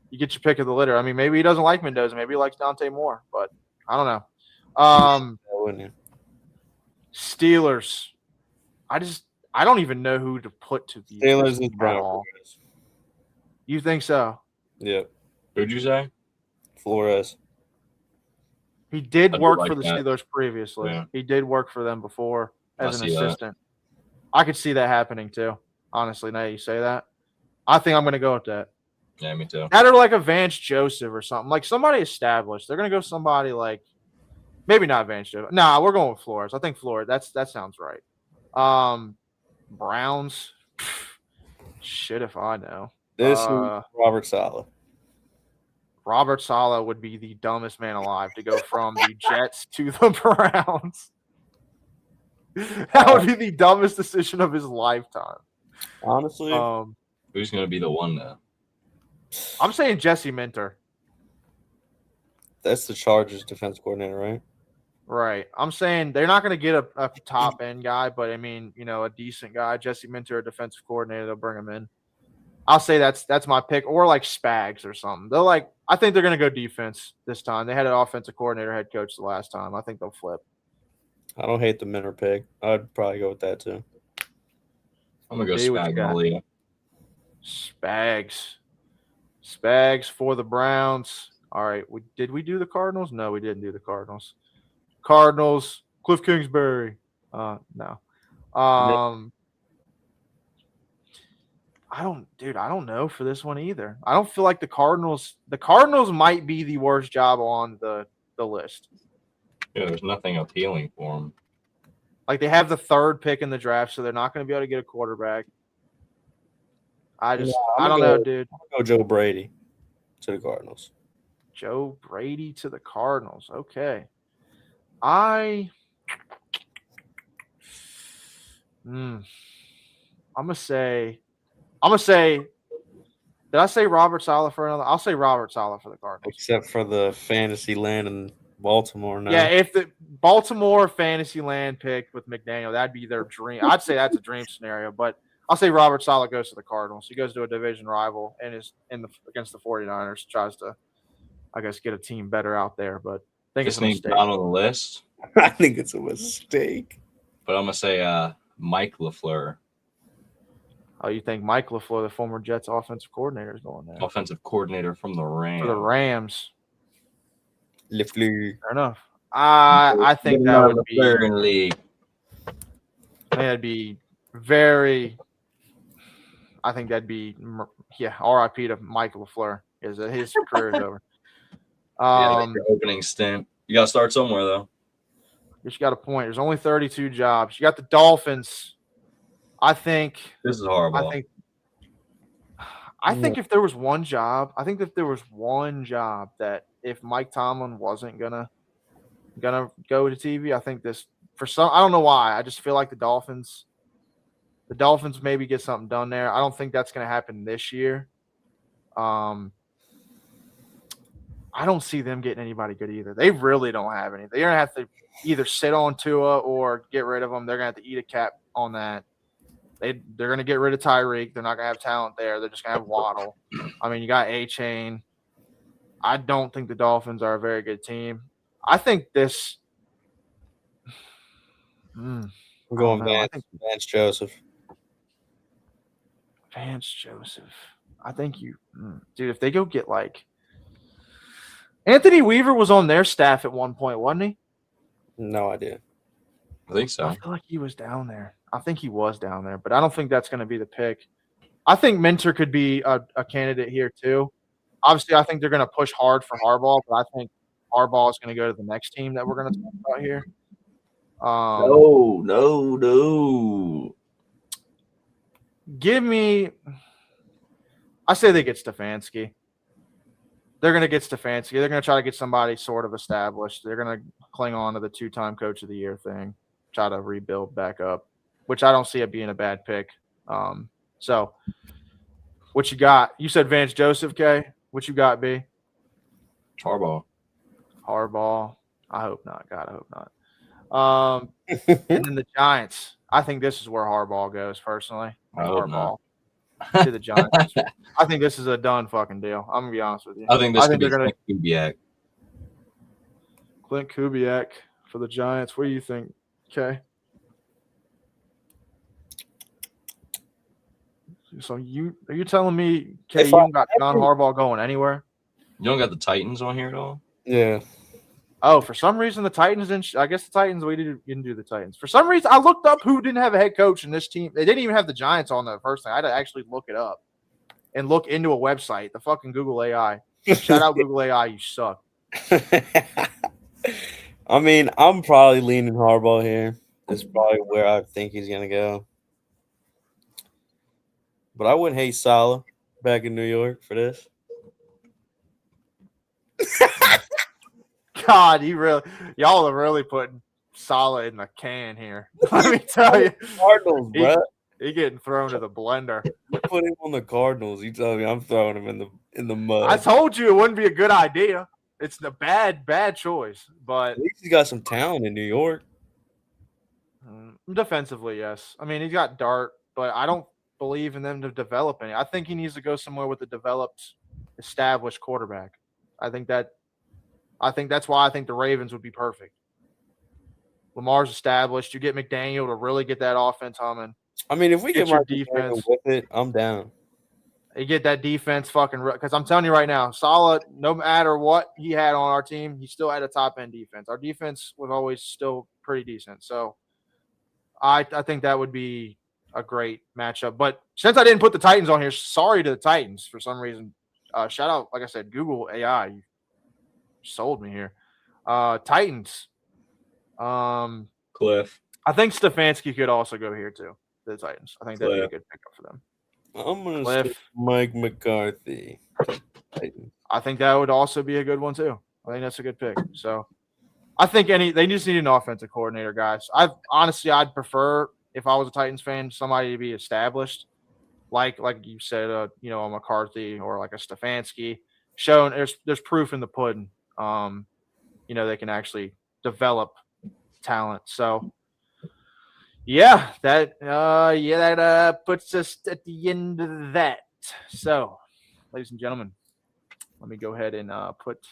you get your pick of the litter. I mean, maybe he doesn't like Mendoza. Maybe he likes Dante Moore, but I don't know. Wouldn't you? Steelers. I don't even know who to put to the Steelers is Brown. all. You think so? Yep. Who'd you say? Flores. He did I do work like for the that. Steelers previously. Yeah. He did work for them before as I an see that. assistant. I could see that happening too. Honestly, now you say that. I think I'm going to go with that. Yeah, me too. That or like a Vance Joseph or something. Like somebody established. They're going to go somebody like maybe not Vance Joseph. Nah, we're going with Flores. I think Flores. That sounds right. Browns. Shit if I know. This is Robert Saleh. Robert Saleh would be the dumbest man alive to go from the Jets to the Browns. That would be the dumbest decision of his lifetime. Honestly, Who's going to be the one, though? I'm saying Jesse Minter. that's the Chargers defense coordinator, right? Right. I'm saying they're not going to get a top end guy, but I mean, you know, a decent guy. Jesse Minter, a defensive coordinator, they'll bring him in. I'll say that's my pick, or like Spags or something. I think they're going to go defense this time. They had an offensive coordinator, head coach the last time. I think they'll flip. I don't hate the Minter pick. I'd probably go with that too. I'm going to go See what you got. Spagnolia. Spags for the Browns. All right. Did we do the Cardinals? No, we didn't do the Cardinals. Cardinals, Cliff Kingsbury. No. I don't know for this one either. I don't feel like the Cardinals might be the worst job on the list. Yeah, there's nothing appealing for them. Like they have the third pick in the draft, so they're not going to be able to get a quarterback. I I'm don't gonna know, go- dude. I'm gonna go Joe Brady to the Cardinals. Joe Brady to the Cardinals. Okay. I'm gonna say. Did I say Robert Saleh for another? I'll say Robert Saleh for the Cardinals. Except for the fantasy land in Baltimore now. Yeah, if the Baltimore fantasy land pick with McDaniel, that'd be their dream. I'd say that's a dream scenario, but I'll say Robert Saleh goes to the Cardinals. He goes to a division rival and is against the 49ers, tries to, I guess, get a team better out there. But I think This it's a name's mistake. not on the list, I think it's a mistake. but I'm gonna say Mike LaFleur, Oh, you think Mike LaFleur, the former Jets offensive coordinator, is going there offensive coordinator from the Rams. for the Rams? LaFleur. Fair enough. I think that would be. LaFleur in the league. I think that'd be very. I think that'd be R.I.P. to Mike LaFleur. His career is over. Yeah, your opening stint. You gotta start somewhere though. You got a point. There's only 32 jobs. You got the Dolphins. I think This is horrible. I think if there was one job, that if Mike Tomlin wasn't gonna go to TV, I think this I don't know why. I just feel like the Dolphins maybe get something done there. I don't think that's gonna happen this year. I don't see them getting anybody good either. They really don't have any. They're gonna have to either sit on Tua or get rid of them. They're gonna have to eat a cap on that. They're going to get rid of Tyreek. They're not going to have talent there. They're just going to have Waddle. I mean, you got A-Chain. I don't think the Dolphins are a very good team. I think this I'm going Vance Joseph. Vance Joseph. I think dude, if they go get like Anthony Weaver was on their staff at one point, wasn't he? No idea. I think so. I feel like he was down there. I think he was down there, but I don't think that's going to be the pick. I think Minter could be a candidate here too. Obviously, I think they're going to push hard for Harbaugh, but I think Harbaugh is going to go to the next team that we're going to talk about here. No. Give me – I say they get Stefanski. They're going to get Stefanski. They're going to try to get somebody sort of established. They're going to cling on to the two-time Coach of the Year thing, try to rebuild back up, which I don't see it being a bad pick. So what you got? You said Vance Joseph, Kay. What you got, B? Harbaugh. I hope not. God, I hope not. And then the Giants. I think this is where Harbaugh goes, personally. Harbaugh to the Giants. I think this is a done fucking deal. I'm going to be honest with you. I think this could be Clint Kubiak. Clint Kubiak for the Giants. What do you think, Kay? So are you telling me, Kay, you don't got John Harbaugh going anywhere? You don't got the Titans on here at all? Yeah. Oh, for some reason the Titans didn't. I guess the Titans didn't do the Titans. For some reason, I looked up who didn't have a head coach in this team. They didn't even have the Giants on the first thing. I had to actually look it up and look into a website. The fucking Google AI. Shout out Google AI. You suck. I mean, I'm probably leaning Harbaugh here. That's probably where I think he's gonna go. But I wouldn't hate Saleh back in New York for this. God, y'all are really putting Saleh in the can here. Let me tell you, Cardinals, bro. He getting thrown to the blender. Put him on the Cardinals. You tell me I'm throwing him in the mud. I told you it wouldn't be a good idea. It's a bad choice, but at least he's got some talent in New York. Defensively, yes. I mean, he's got Dart, but I don't believe in them to develop any. I think he needs to go somewhere with a developed, established quarterback. I think that's why I think the Ravens would be perfect. Lamar's established. You get McDaniel to really get that offense humming. I mean, if we get your my defense with it, I'm down. You get that defense fucking – because I'm telling you right now, Saleh, no matter what he had on our team, he still had a top-end defense. Our defense was always still pretty decent. So I think that would be a great matchup. But since I didn't put the Titans on here, sorry to the Titans for some reason. Shout out, like I said, Google AI. You sold me here. Titans. Cliff. I think Stefanski could also go here too, the Titans. I think that'd be a good pickup for them. I'm gonna Cliff. say Mike McCarthy. I think that would also be a good one too. I think that's a good pick. So I think they just need an offensive coordinator, guys. I'd prefer, if I was a Titans fan, somebody to be established, like you said, a McCarthy or like a Stefanski, showing there's proof in the pudding. They can actually develop talent. So yeah, that puts us at the end of that. So, ladies and gentlemen, let me go ahead and put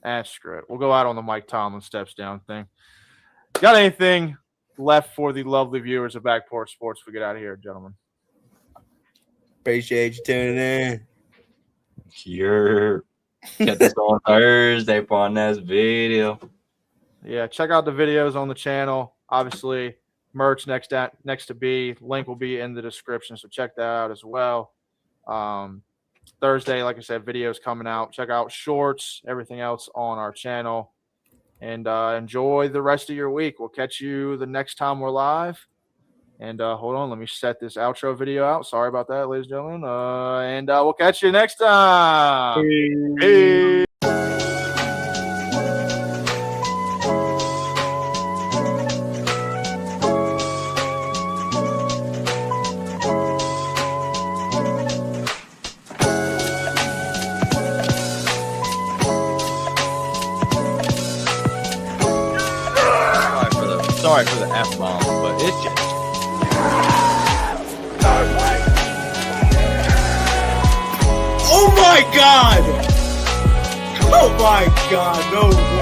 Astrid. We'll go out on the Mike Tomlin steps down thing. Got anything left for the lovely viewers of Back Porch Sports before we get out of here, gentlemen? Appreciate you tuning in. You're get this on Thursday for our next video. Yeah, check out the videos on the channel. Obviously, merch next to be. Link will be in the description, so check that out as well. Thursday, like I said, videos coming out. Check out shorts, everything else on our channel. And enjoy the rest of your week. We'll catch you the next time we're live. And hold on, let me set this outro video out. Sorry about that, ladies and gentlemen. And we'll catch you next time. Peace. Sorry for the F-bomb, but it's just. Oh my God! Oh my God! No way!